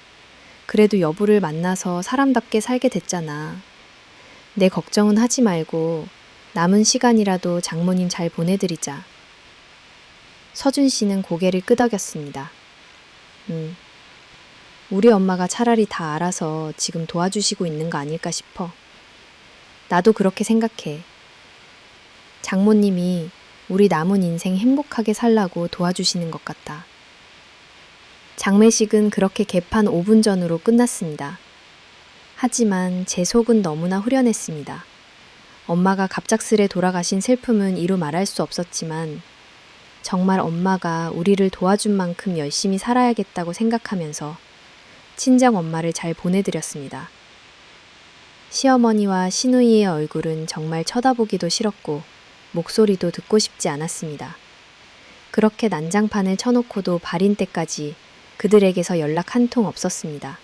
그래도 여보를 만나서 사람답게 살게 됐잖아. 내 걱정은 하지 말고 남은 시간이라도 장모님 잘 보내드리자. 서준 씨는 고개를 끄덕였습니다. 우리 엄마가 차라리 다 알아서 지금 도와주시고 있는 거 아닐까 싶어. 나도 그렇게 생각해. 장모님이 우리 남은 인생 행복하게 살라고 도와주시는 것 같다. 장례식은 그렇게 개판 5분 전으로 끝났습니다. 하지만 제 속은 너무나 후련했습니다. 엄마가 갑작스레 돌아가신 슬픔은 이루 말할 수 없었지만 정말 엄마가 우리를 도와준 만큼 열심히 살아야겠다고 생각하면서 친정 엄마를 잘 보내드렸습니다. 시어머니와 시누이의 얼굴은 정말 쳐다보기도 싫었고 목소리도 듣고 싶지 않았습니다. 그렇게 난장판을 쳐놓고도 발인 때까지 그들에게서 연락 한 통 없었습니다.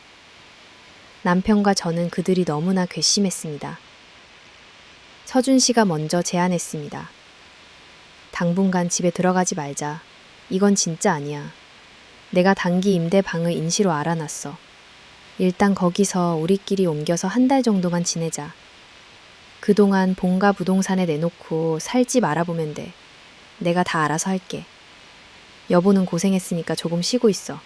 남편과 저는 그들이 너무나 괘씸했습니다. 서준 씨가 먼저 제안했습니다. 당분간 집에 들어가지 말자. 이건 진짜 아니야. 내가 단기 임대 방을 임시로 알아놨어. 일단 거기서 우리끼리 옮겨서 한 달 정도만 지내자. 그동안 본가 부동산에 내놓고 살 집 알아보면 돼. 내가 다 알아서 할게. 여보는 고생했으니까 조금 쉬고 있어.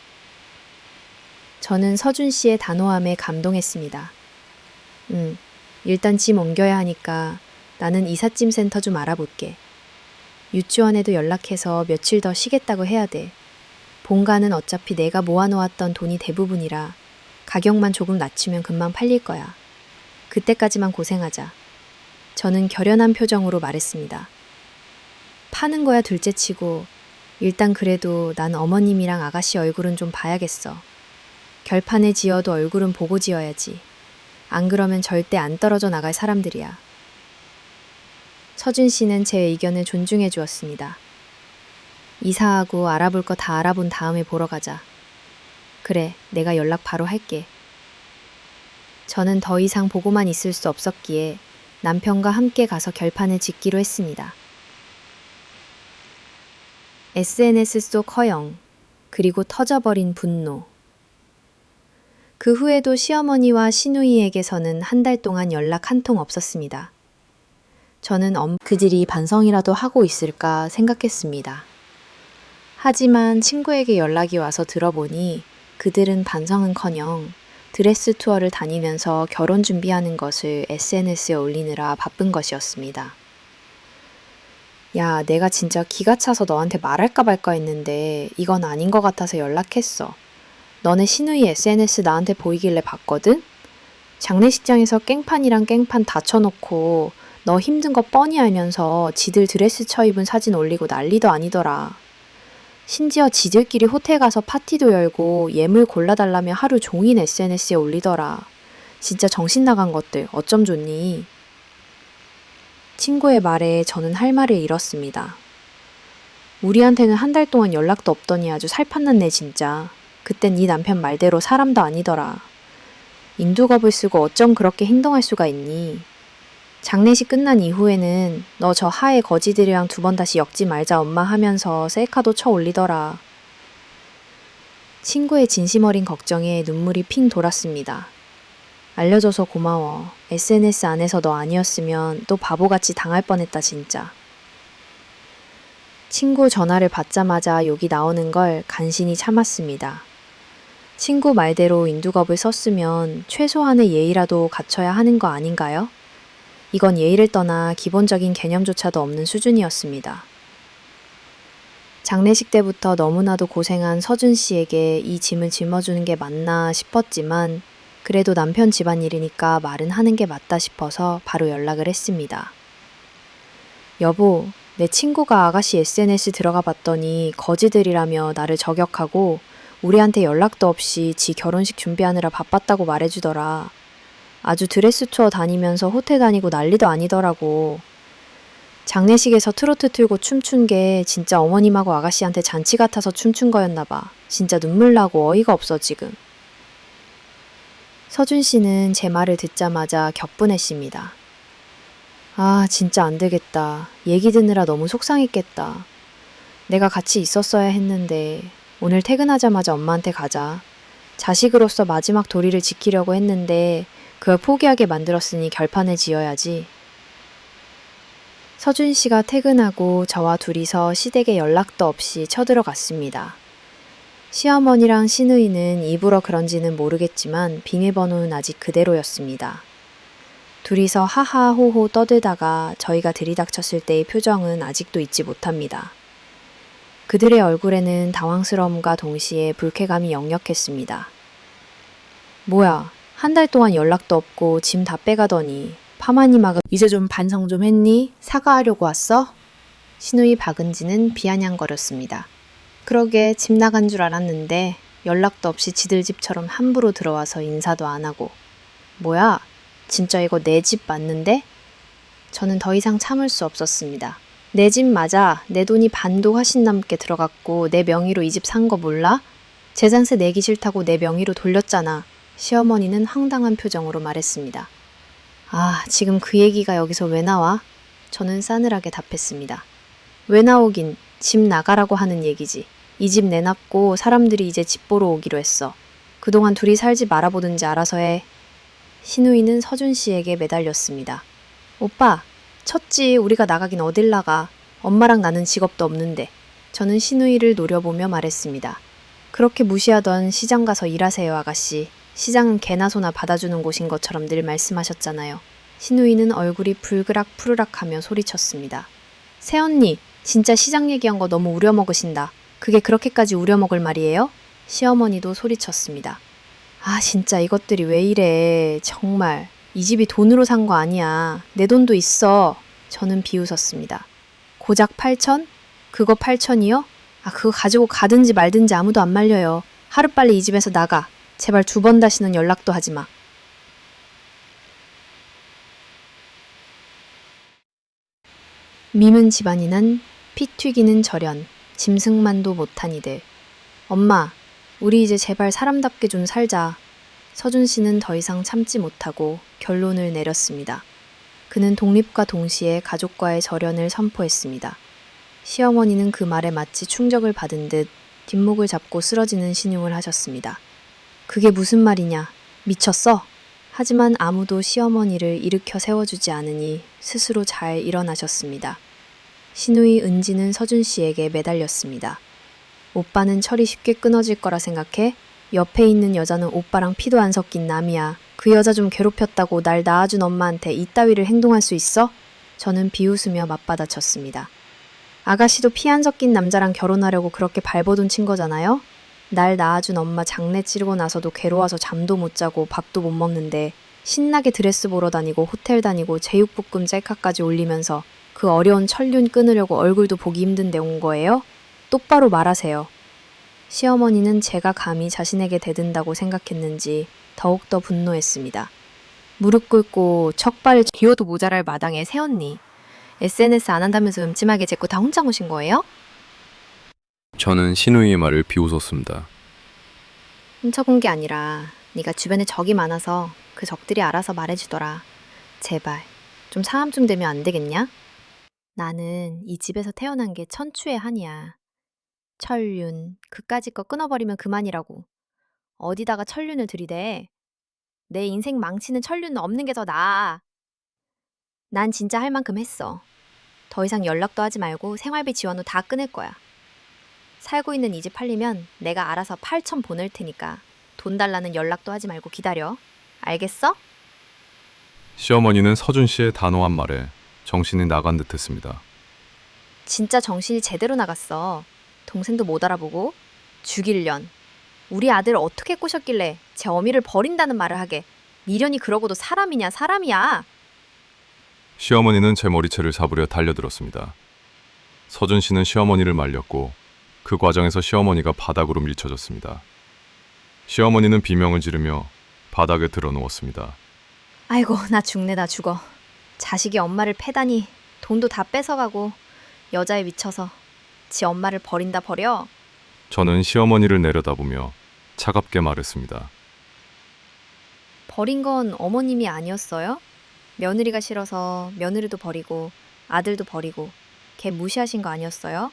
저는 서준 씨의 단호함에 감동했습니다. 일단 짐 옮겨야 하니까 나는 이삿짐 센터 좀 알아볼게. 유치원에도 연락해서 며칠 더 쉬겠다고 해야 돼. 본가는 어차피 내가 모아놓았던 돈이 대부분이라 가격만 조금 낮추면 금방 팔릴 거야. 그때까지만 고생하자. 저는 결연한 표정으로 말했습니다. 파는 거야 둘째치고 일단 그래도 난 어머님이랑 아가씨 얼굴은 좀 봐야겠어. 결판을 지어도 얼굴은 보고 지어야지. 안 그러면 절대 안 떨어져 나갈 사람들이야. 서준 씨는 제 의견을 존중해 주었습니다. 이사하고 알아볼 거 다 알아본 다음에 보러 가자. 그래, 내가 연락 바로 할게. 저는 더 이상 보고만 있을 수 없었기에 남편과 함께 가서 결판을 짓기로 했습니다. SNS 속 허영, 그리고 터져버린 분노. 그 후에도 시어머니와 시누이에게서는 한 달 동안 연락 한 통 없었습니다. 저는 그들이 반성이라도 하고 있을까 생각했습니다. 하지만 친구에게 연락이 와서 들어보니 그들은 반성은커녕 드레스 투어를 다니면서 결혼 준비하는 것을 SNS에 올리느라 바쁜 것이었습니다. 야, 내가 진짜 기가 차서 너한테 말할까 말까 했는데 이건 아닌 것 같아서 연락했어. 너네 시누이 SNS 나한테 보이길래 봤거든? 장례식장에서 깽판이랑 깽판 다 쳐놓고 너 힘든 거 뻔히 알면서 지들 드레스 처입은 사진 올리고 난리도 아니더라. 심지어 지들끼리 호텔 가서 파티도 열고 예물 골라달라며 하루 종일 SNS에 올리더라. 진짜 정신 나간 것들 어쩜 좋니? 친구의 말에 저는 할 말을 잃었습니다. 우리한테는 한 달 동안 연락도 없더니 아주 살판났네 진짜. 그땐 네 남편 말대로 사람도 아니더라. 인두겁을 쓰고 어쩜 그렇게 행동할 수가 있니? 장례식 끝난 이후에는 너 저 하에 거지들이랑 2번 다시 엮지 말자 엄마 하면서 셀카도 쳐 올리더라. 친구의 진심 어린 걱정에 눈물이 핑 돌았습니다. 알려줘서 고마워. SNS 안에서 너 아니었으면 또 바보같이 당할 뻔했다 진짜. 친구 전화를 받자마자 욕이 나오는 걸 간신히 참았습니다. 친구 말대로 인두겁을 썼으면 최소한의 예의라도 갖춰야 하는 거 아닌가요? 이건 예의를 떠나 기본적인 개념조차도 없는 수준이었습니다. 장례식 때부터 너무나도 고생한 서준 씨에게 이 짐을 짊어주는 게 맞나 싶었지만 그래도 남편 집안일이니까 말은 하는 게 맞다 싶어서 바로 연락을 했습니다. 여보, 내 친구가 아가씨 SNS 들어가 봤더니 거지들이라며 나를 저격하고 우리한테 연락도 없이 지 결혼식 준비하느라 바빴다고 말해주더라. 아주 드레스 투어 다니면서 호텔 다니고 난리도 아니더라고. 장례식에서 트로트 틀고 춤춘 게 진짜 어머님하고 아가씨한테 잔치 같아서 춤춘 거였나 봐. 진짜 눈물 나고 어이가 없어 지금. 서준 씨는 제 말을 듣자마자 격분했습니다. 아, 진짜 안 되겠다. 얘기 듣느라 너무 속상했겠다. 내가 같이 있었어야 했는데 오늘 퇴근하자마자 엄마한테 가자. 자식으로서 마지막 도리를 지키려고 했는데 그걸 포기하게 만들었으니 결판을 지어야지. 서준 씨가 퇴근하고 저와 둘이서 시댁에 연락도 없이 쳐들어갔습니다. 시어머니랑 시누이는 입으로 그런지는 모르겠지만 비밀번호는 아직 그대로였습니다. 둘이서 하하호호 떠들다가 저희가 들이닥쳤을 때의 표정은 아직도 잊지 못합니다. 그들의 얼굴에는 당황스러움과 동시에 불쾌감이 역력했습니다. 뭐야, 한 달 동안 연락도 없고 짐 다 빼가더니 파마니마가 이제 좀 반성 좀 했니? 사과하려고 왔어? 시누이 박은지는 비아냥거렸습니다. 그러게 집 나간 줄 알았는데 연락도 없이 지들 집처럼 함부로 들어와서 인사도 안 하고. 뭐야? 진짜 이거 내 집 맞는데? 저는 더 이상 참을 수 없었습니다. 내 집 맞아. 내 돈이 반도 훨씬 넘게 들어갔고 내 명의로 이 집 산 거 몰라? 재산세 내기 싫다고 내 명의로 돌렸잖아. 시어머니는 황당한 표정으로 말했습니다. 아, 지금 그 얘기가 여기서 왜 나와? 저는 싸늘하게 답했습니다. 왜 나오긴, 집 나가라고 하는 얘기지. 이 집 내놨고 사람들이 이제 집 보러 오기로 했어. 그동안 둘이 살지 말아보든지 알아서 해. 시누이는 서준 씨에게 매달렸습니다. 오빠, 쳤지. 우리가 나가긴 어딜 나가. 엄마랑 나는 직업도 없는데. 저는 시누이를 노려보며 말했습니다. 그렇게 무시하던 시장 가서 일하세요, 아가씨. 시장은 개나 소나 받아주는 곳인 것처럼 늘 말씀하셨잖아요. 시누이는 얼굴이 불그락 푸르락하며 소리쳤습니다. 새언니, 진짜 시장 얘기한 거 너무 우려먹으신다. 그게 그렇게까지 우려먹을 말이에요? 시어머니도 소리쳤습니다. 아, 진짜 이것들이 왜 이래. 정말. 이 집이 돈으로 산 거 아니야. 내 돈도 있어. 저는 비웃었습니다. 고작 8천? 그거 8천이요? 아, 그거 가지고 가든지 말든지 아무도 안 말려요. 하루빨리 이 집에서 나가. 제발 2번 다시는 연락도 하지 마. 미문 집안이는 피 튀기는 절연, 짐승만도 못한 이들. 엄마, 우리 이제 제발 사람답게 좀 살자. 서준 씨는 더 이상 참지 못하고 결론을 내렸습니다. 그는 독립과 동시에 가족과의 절연을 선포했습니다. 시어머니는 그 말에 마치 충격을 받은 듯 뒷목을 잡고 쓰러지는 신용을 하셨습니다. 그게 무슨 말이냐? 미쳤어? 하지만 아무도 시어머니를 일으켜 세워주지 않으니 스스로 잘 일어나셨습니다. 시누이 은지는 서준 씨에게 매달렸습니다. 오빠는 철이 쉽게 끊어질 거라 생각해? 옆에 있는 여자는 오빠랑 피도 안 섞인 남이야. 그 여자 좀 괴롭혔다고 날 낳아준 엄마한테 이따위를 행동할 수 있어? 저는 비웃으며 맞받아쳤습니다. 아가씨도 피 안 섞인 남자랑 결혼하려고 그렇게 발버둥 친 거잖아요? 날 낳아준 엄마 장례 치르고 나서도 괴로워서 잠도 못 자고 밥도 못 먹는데 신나게 드레스 보러 다니고 호텔 다니고 제육볶음 짤카까지 올리면서 그 어려운 천륜 끊으려고 얼굴도 보기 힘든데 온 거예요? 똑바로 말하세요. 시어머니는 제가 감히 자신에게 대든다고 생각했는지 더욱더 분노했습니다. 무릎 꿇고 척발 기어도 모자랄 마당에 새언니. SNS 안 한다면서 음침하게 제거 다 혼자 오신 거예요? 저는 신우이의 말을 비웃었습니다. 훔쳐본 게 아니라 네가 주변에 적이 많아서 그 적들이 알아서 말해주더라. 제발 좀 사람 좀 되면 안 되겠냐? 나는 이 집에서 태어난 게 천추의 한이야. 천륜, 그까짓 거 끊어버리면 그만이라고. 어디다가 천륜을 들이대. 내 인생 망치는 천륜은 없는 게 더 나아. 난 진짜 할 만큼 했어. 더 이상 연락도 하지 말고 생활비 지원도 다 끊을 거야. 살고 있는 이 집 팔리면 내가 알아서 8천 보낼 테니까 돈 달라는 연락도 하지 말고 기다려. 알겠어? 시어머니는 서준 씨의 단호한 말에 정신이 나간 듯했습니다. 진짜 정신이 제대로 나갔어. 동생도 못 알아보고 죽일련. 우리 아들 어떻게 꼬셨길래 제 어미를 버린다는 말을 하게. 미련이 그러고도 사람이냐 사람이야. 시어머니는 제 머리채를 잡으려 달려들었습니다. 서준 씨는 시어머니를 말렸고 그 과정에서 시어머니가 바닥으로 밀쳐졌습니다. 시어머니는 비명을 지르며 바닥에 드러 누웠습니다. 아이고 나 죽네 나 죽어. 자식이 엄마를 패다니 돈도 다 뺏어가고 여자에 미쳐서 지 엄마를 버린다 버려. 저는 시어머니를 내려다보며 차갑게 말했습니다. 버린 건 어머님이 아니었어요? 며느리가 싫어서 며느리도 버리고 아들도 버리고 걔 무시하신 거 아니었어요?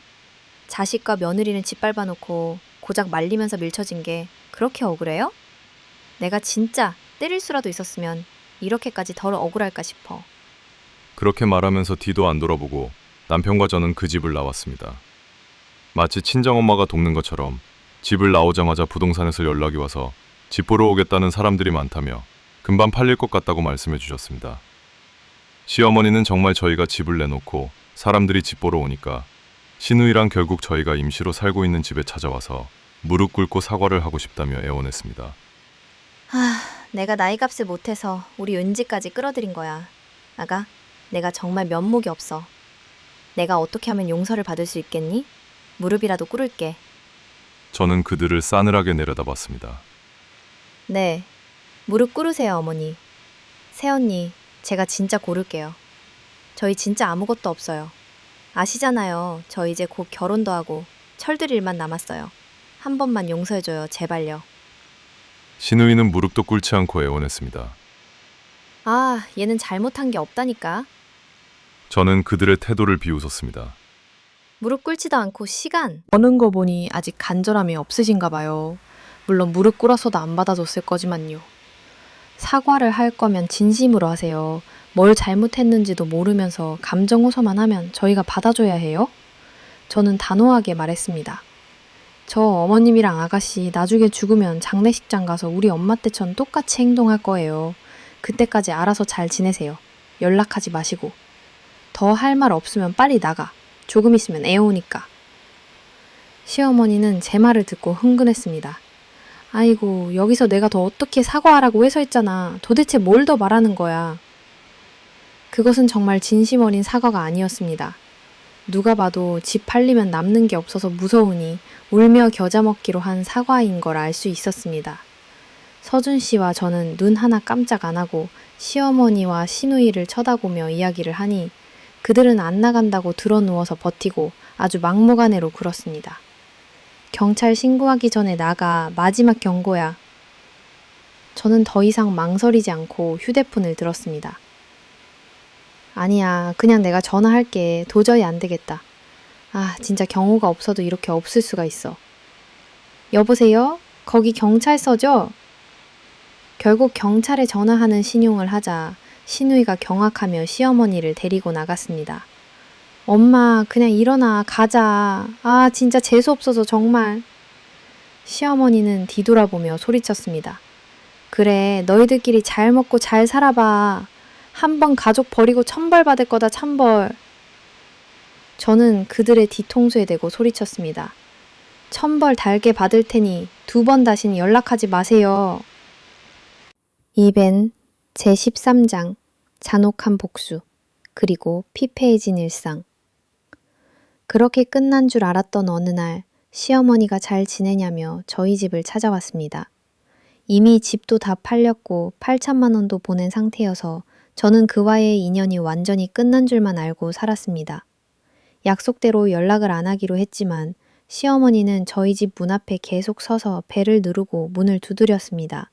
자식과 며느리는 짓밟아 놓고 고작 말리면서 밀쳐진 게 그렇게 억울해요? 내가 진짜 때릴 수라도 있었으면 이렇게까지 덜 억울할까 싶어. 그렇게 말하면서 뒤도 안 돌아보고 남편과 저는 그 집을 나왔습니다. 마치 친정엄마가 돕는 것처럼 집을 나오자마자 부동산에서 연락이 와서 집 보러 오겠다는 사람들이 많다며 금방 팔릴 것 같다고 말씀해 주셨습니다. 시어머니는 정말 저희가 집을 내놓고 사람들이 집 보러 오니까 시누이랑 결국 저희가 임시로 살고 있는 집에 찾아와서 무릎 꿇고 사과를 하고 싶다며 애원했습니다. 내가 나이값을 못해서 우리 은지까지 끌어들인 거야. 아가, 내가 정말 면목이 없어. 내가 어떻게 하면 용서를 받을 수 있겠니? 무릎이라도 꿇을게. 저는 그들을 싸늘하게 내려다봤습니다. 네, 무릎 꿇으세요 어머니. 새언니, 제가 진짜 고를게요. 저희 진짜 아무것도 없어요. 아시잖아요. 저 이제 곧 결혼도 하고 철들 일만 남았어요. 한 번만 용서해줘요. 제발요. 시누이는 무릎도 꿇지 않고 애원했습니다. 아, 얘는 잘못한 게 없다니까. 저는 그들의 태도를 비웃었습니다. 무릎 꿇지도 않고 시간. 버는 거 보니 아직 간절함이 없으신가 봐요. 물론 무릎 꿇어서도 안 받아줬을 거지만요. 사과를 할 거면 진심으로 하세요. 뭘 잘못했는지도 모르면서 감정 호소만 하면 저희가 받아줘야 해요? 저는 단호하게 말했습니다. 저 어머님이랑 아가씨 나중에 죽으면 장례식장 가서 우리 엄마 때처럼 똑같이 행동할 거예요. 그때까지 알아서 잘 지내세요. 연락하지 마시고. 더 할 말 없으면 빨리 나가. 조금 있으면 애 오니까. 시어머니는 제 말을 듣고 흥분했습니다. 아이고, 여기서 내가 더 어떻게 사과하라고 해서 했잖아. 도대체 뭘 더 말하는 거야? 그것은 정말 진심 어린 사과가 아니었습니다. 누가 봐도 집 팔리면 남는 게 없어서 무서우니 울며 겨자 먹기로 한 사과인 걸 알 수 있었습니다. 서준 씨와 저는 눈 하나 깜짝 안 하고 시어머니와 시누이를 쳐다보며 이야기를 하니 그들은 안 나간다고 드러누워서 버티고 아주 막무가내로 굴었습니다. 경찰 신고하기 전에 나가. 마지막 경고야. 저는 더 이상 망설이지 않고 휴대폰을 들었습니다. 아니야, 그냥 내가 전화할게. 도저히 안 되겠다. 아, 진짜 경호가 없어도 이렇게 없을 수가 있어. 여보세요? 거기 경찰서죠? 결국 경찰에 전화하는 신용을 하자 시누이가 경악하며 시어머니를 데리고 나갔습니다. 엄마, 그냥 일어나. 가자. 아, 진짜 재수없어서 정말. 시어머니는 뒤돌아보며 소리쳤습니다. 그래, 너희들끼리 잘 먹고 잘 살아봐. 한 번 가족 버리고 천벌 받을 거다, 천벌. 저는 그들의 뒤통수에 대고 소리쳤습니다. 천벌 달게 받을 테니 2번 다신 연락하지 마세요. 입엔 제13장 잔혹한 복수 그리고 피폐해진 일상. 그렇게 끝난 줄 알았던 어느 날 시어머니가 잘 지내냐며 저희 집을 찾아왔습니다. 이미 집도 다 팔렸고 8천만 원도 보낸 상태여서 저는 그와의 인연이 완전히 끝난 줄만 알고 살았습니다. 약속대로 연락을 안 하기로 했지만 시어머니는 저희 집 문 앞에 계속 서서 벨을 누르고 문을 두드렸습니다.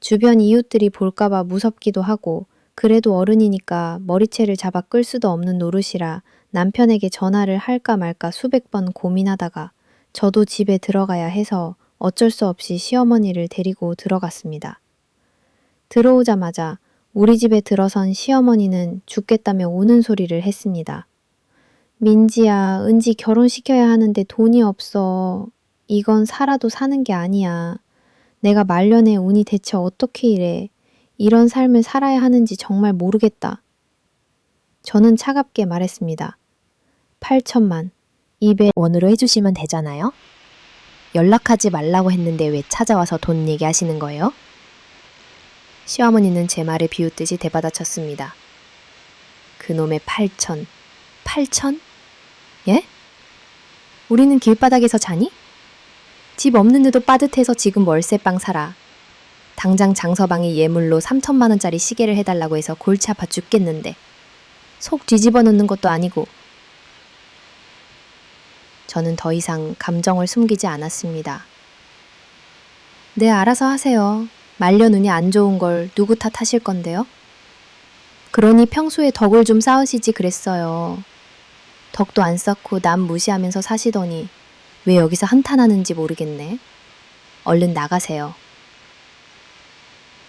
주변 이웃들이 볼까봐 무섭기도 하고 그래도 어른이니까 머리채를 잡아 끌 수도 없는 노릇이라 남편에게 전화를 할까 말까 수백 번 고민하다가 저도 집에 들어가야 해서 어쩔 수 없이 시어머니를 데리고 들어갔습니다. 들어오자마자 우리 집에 들어선 시어머니는 죽겠다며 우는 소리를 했습니다. 민지야, 은지 결혼시켜야 하는데 돈이 없어. 이건 살아도 사는 게 아니야. 내가 말년에 운이 대체 어떻게 이래. 이런 삶을 살아야 하는지 정말 모르겠다. 저는 차갑게 말했습니다. 8천만, 200원으로 해주시면 되잖아요? 연락하지 말라고 했는데 왜 찾아와서 돈 얘기하시는 거예요? 시어머니는 제 말을 비웃듯이 대받아쳤습니다. 그놈의 8천. 8천? 예? 우리는 길바닥에서 자니? 집 없는데도 빠듯해서 지금 월세방 살아. 당장 장서방이 예물로 3천만 원짜리 시계를 해달라고 해서 골치 아파 죽겠는데 속 뒤집어 놓는 것도 아니고. 저는 더 이상 감정을 숨기지 않았습니다. 네, 알아서 하세요. 말년 운이 안 좋은 걸 누구 탓하실 건데요? 그러니 평소에 덕을 좀 쌓으시지 그랬어요. 덕도 안 쌓고 남 무시하면서 사시더니 왜 여기서 한탄하는지 모르겠네. 얼른 나가세요.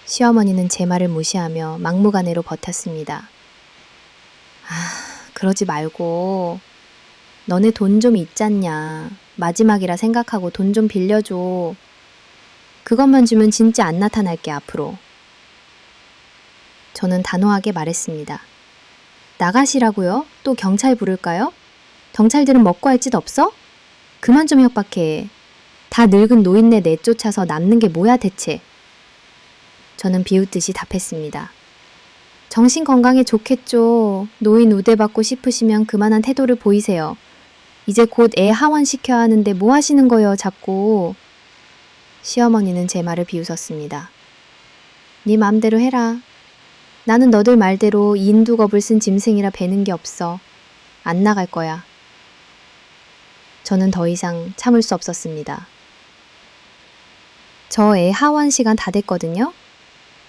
시어머니는 제 말을 무시하며 막무가내로 버텼습니다. 아, 그러지 말고 너네 돈 좀 있잖냐. 마지막이라 생각하고 돈 좀 빌려줘. 그것만 주면 진짜 안 나타날게 앞으로. 저는 단호하게 말했습니다. 나가시라고요? 또 경찰 부를까요? 경찰들은 먹고 할 짓 없어? 그만 좀 협박해. 다 늙은 노인네 내쫓아서 남는 게 뭐야 대체. 저는 비웃듯이 답했습니다. 정신 건강에 좋겠죠. 노인 우대받고 싶으시면 그만한 태도를 보이세요. 이제 곧 애 하원시켜야 하는데 뭐 하시는 거요 자꾸. 시어머니는 제 말을 비웃었습니다. 네 맘대로 해라. 나는 너들 말대로 인두겁을 쓴 짐승이라 배는 게 없어. 안 나갈 거야. 저는 더 이상 참을 수 없었습니다. 저 애 하원 시간 다 됐거든요.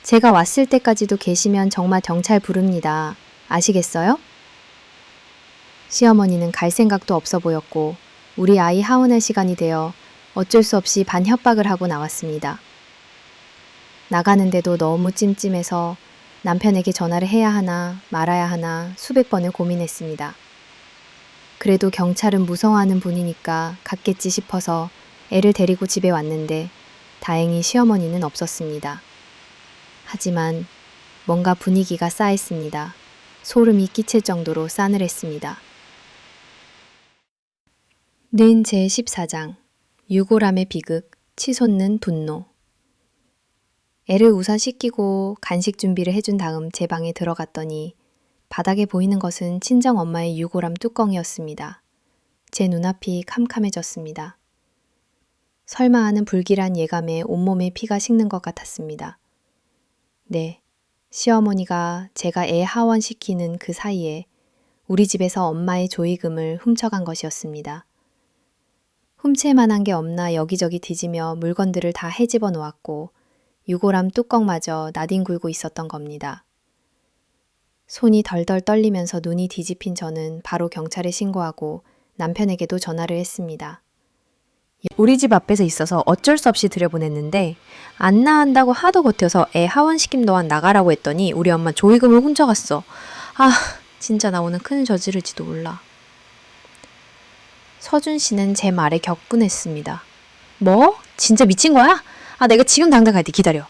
제가 왔을 때까지도 계시면 정말 경찰 부릅니다. 아시겠어요? 시어머니는 갈 생각도 없어 보였고 우리 아이 하원할 시간이 되어 어쩔 수 없이 반협박을 하고 나왔습니다. 나가는데도 너무 찜찜해서 남편에게 전화를 해야 하나 말아야 하나 수백 번을 고민했습니다. 그래도 경찰은 무서워하는 분이니까 갔겠지 싶어서 애를 데리고 집에 왔는데 다행히 시어머니는 없었습니다. 하지만 뭔가 분위기가 싸했습니다. 소름이 끼칠 정도로 싸늘했습니다. 는 제14장 유골함의 비극 치솟는 분노. 애를 우선 씻기고 간식 준비를 해준 다음 제 방에 들어갔더니 바닥에 보이는 것은 친정 엄마의 유골함 뚜껑이었습니다. 제 눈앞이 캄캄해졌습니다. 설마 하는 불길한 예감에 온몸에 피가 식는 것 같았습니다. 네, 시어머니가 제가 애 하원시키는 그 사이에 우리 집에서 엄마의 조의금을 훔쳐간 것이었습니다. 훔칠 만한 게 없나 여기저기 뒤지며 물건들을 다 헤집어 놓았고 유골함 뚜껑마저 나뒹굴고 있었던 겁니다. 손이 덜덜 떨리면서 눈이 뒤집힌 저는 바로 경찰에 신고하고 남편에게도 전화를 했습니다. 우리 집 앞에서 있어서 어쩔 수 없이 들여보냈는데 안 나간다고 하도 버텨서 애 하원시킴 동안 나가라고 했더니 우리 엄마 조의금을 훔쳐갔어. 아, 진짜 나 오늘 큰일 저지를지도 몰라. 서준 씨는 제 말에 격분했습니다. 뭐? 진짜 미친 거야? 아, 내가 지금 당장 갈게. 기다려.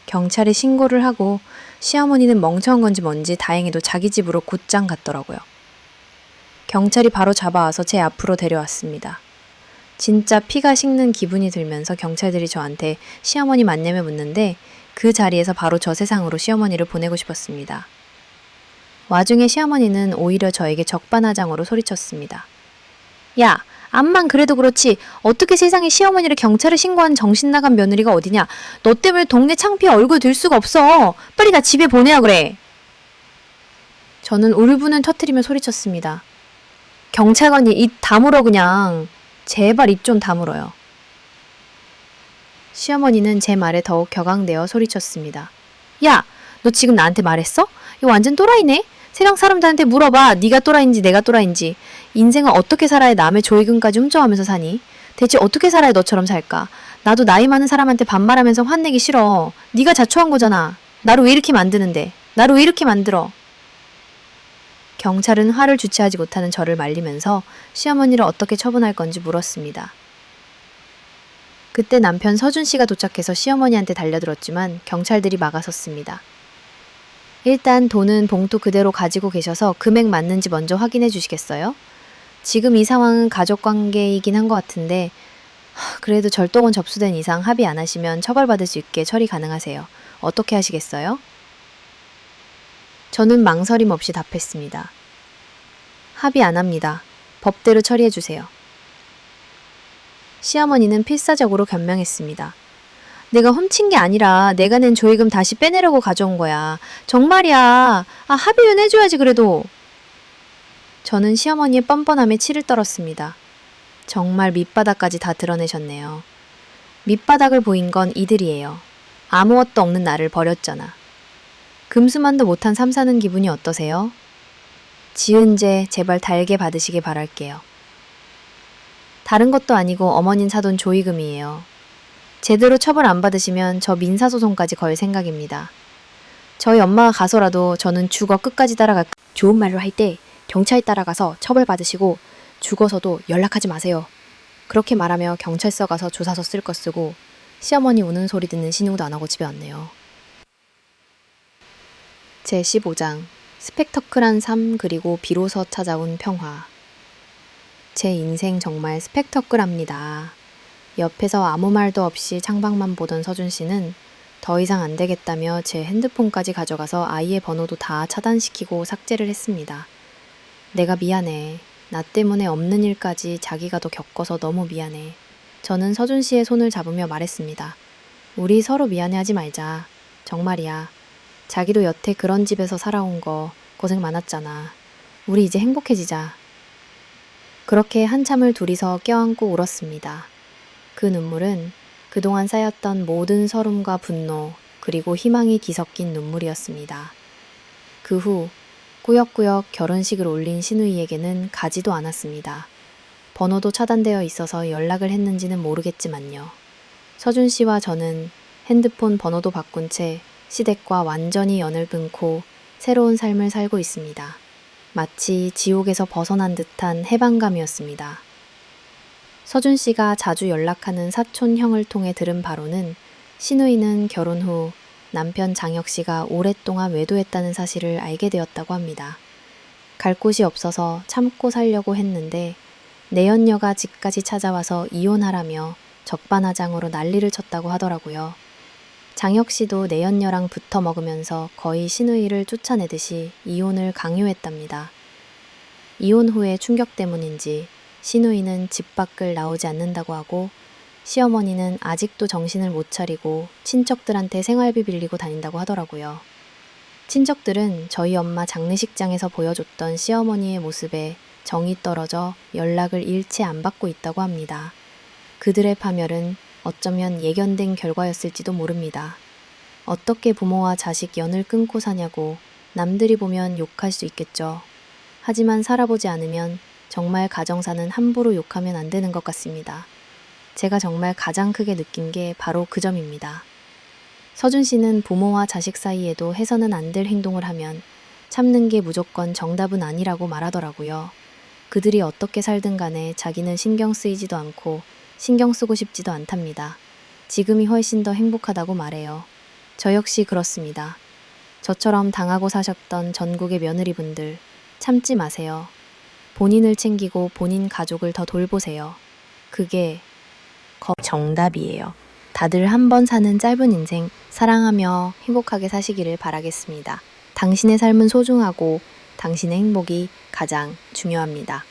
경찰에 신고를 하고 시어머니는 멍청한 건지 뭔지 다행히도 자기 집으로 곧장 갔더라고요. 경찰이 바로 잡아와서 제 앞으로 데려왔습니다. 진짜 피가 식는 기분이 들면서 경찰들이 저한테 시어머니 맞냐며 묻는데 그 자리에서 바로 저 세상으로 시어머니를 보내고 싶었습니다. 와중에 시어머니는 오히려 저에게 적반하장으로 소리쳤습니다. 야, 암만 그래도 그렇지 어떻게 세상에 시어머니를 경찰에 신고한 정신나간 며느리가 어디냐. 너 때문에 동네 창피해 얼굴 들 수가 없어. 빨리 나 집에 보내야 그래. 저는 울분을 터뜨리며 소리쳤습니다. 경찰관이 입 다물어 그냥. 제발 입 좀 다물어요. 시어머니는 제 말에 더욱 격앙되어 소리쳤습니다. 야, 너 지금 나한테 말했어? 이거 완전 또라이네? 세상 사람들한테 물어봐. 네가 또라이인지 내가 또라이인지. 인생을 어떻게 살아야 남의 조의금까지 훔쳐가면서 사니? 대체 어떻게 살아야 너처럼 살까? 나도 나이 많은 사람한테 반말하면서 화내기 싫어. 네가 자초한 거잖아. 나를 왜 이렇게 만드는데? 나를 왜 이렇게 만들어? 경찰은 화를 주체하지 못하는 저를 말리면서 시어머니를 어떻게 처분할 건지 물었습니다. 그때 남편 서준 씨가 도착해서 시어머니한테 달려들었지만 경찰들이 막아섰습니다. 일단 돈은 봉투 그대로 가지고 계셔서 금액 맞는지 먼저 확인해 주시겠어요? 지금 이 상황은 가족관계이긴 한 것 같은데 그래도 절도건 접수된 이상 합의 안 하시면 처벌받을 수 있게 처리 가능하세요. 어떻게 하시겠어요? 저는 망설임 없이 답했습니다. 합의 안 합니다. 법대로 처리해 주세요. 시어머니는 필사적으로 변명했습니다. 내가 훔친 게 아니라 내가 낸 조의금 다시 빼내려고 가져온 거야. 정말이야. 아, 합의는 해줘야지 그래도. 저는 시어머니의 뻔뻔함에 치를 떨었습니다. 정말 밑바닥까지 다 드러내셨네요. 밑바닥을 보인 건 이들이에요. 아무것도 없는 나를 버렸잖아. 금수만도 못한 삶 사는 기분이 어떠세요? 지은 죄 제발 달게 받으시길 바랄게요. 다른 것도 아니고 어머님 사돈 조의금이에요. 제대로 처벌 안 받으시면 저 민사소송까지 걸 생각입니다. 저희 엄마가 가서라도 저는 죽어 끝까지 따라갈. 좋은 말로 할 때 경찰 따라가서 처벌 받으시고 죽어서도 연락하지 마세요. 그렇게 말하며 경찰서 가서 조사서 쓸 거 쓰고 시어머니 우는 소리 듣는 신용도 안 하고 집에 왔네요. 제15장 스펙터클한 삶 그리고 비로소 찾아온 평화. 제 인생 정말 스펙터클합니다. 옆에서 아무 말도 없이 창밖만 보던 서준 씨는 더 이상 안 되겠다며 제 핸드폰까지 가져가서 아이의 번호도 다 차단시키고 삭제를 했습니다. 내가 미안해. 나 때문에 없는 일까지 자기가 더 겪어서 너무 미안해. 저는 서준 씨의 손을 잡으며 말했습니다. 우리 서로 미안해하지 말자. 정말이야. 자기도 여태 그런 집에서 살아온 거 고생 많았잖아. 우리 이제 행복해지자. 그렇게 한참을 둘이서 껴안고 울었습니다. 그 눈물은 그동안 쌓였던 모든 서름과 분노 그리고 희망이 뒤섞인 눈물이었습니다. 그 후 꾸역꾸역 결혼식을 올린 시누이에게는 가지도 않았습니다. 번호도 차단되어 있어서 연락을 했는지는 모르겠지만요. 서준 씨와 저는 핸드폰 번호도 바꾼 채 시댁과 완전히 연을 끊고 새로운 삶을 살고 있습니다. 마치 지옥에서 벗어난 듯한 해방감이었습니다. 서준 씨가 자주 연락하는 사촌 형을 통해 들은 바로는 시누이는 결혼 후 남편 장혁 씨가 오랫동안 외도했다는 사실을 알게 되었다고 합니다. 갈 곳이 없어서 참고 살려고 했는데 내연녀가 집까지 찾아와서 이혼하라며 적반하장으로 난리를 쳤다고 하더라고요. 장혁 씨도 내연녀랑 붙어 먹으면서 거의 신우이를 쫓아내듯이 이혼을 강요했답니다. 이혼 후의 충격 때문인지 신우이는 집 밖을 나오지 않는다고 하고 시어머니는 아직도 정신을 못 차리고 친척들한테 생활비 빌리고 다닌다고 하더라고요. 친척들은 저희 엄마 장례식장에서 보여줬던 시어머니의 모습에 정이 떨어져 연락을 일체 안 받고 있다고 합니다. 그들의 파멸은 어쩌면 예견된 결과였을지도 모릅니다. 어떻게 부모와 자식 연을 끊고 사냐고 남들이 보면 욕할 수 있겠죠. 하지만 살아보지 않으면 정말 가정사는 함부로 욕하면 안 되는 것 같습니다. 제가 정말 가장 크게 느낀 게 바로 그 점입니다. 서준 씨는 부모와 자식 사이에도 해서는 안 될 행동을 하면 참는 게 무조건 정답은 아니라고 말하더라고요. 그들이 어떻게 살든 간에 자기는 신경 쓰이지도 않고 신경 쓰고 싶지도 않답니다. 지금이 훨씬 더 행복하다고 말해요. 저 역시 그렇습니다. 저처럼 당하고 사셨던 전국의 며느리분들 참지 마세요. 본인을 챙기고 본인 가족을 더 돌보세요. 그게 정답이에요. 다들 한 번 사는 짧은 인생 사랑하며 행복하게 사시기를 바라겠습니다. 당신의 삶은 소중하고 당신의 행복이 가장 중요합니다.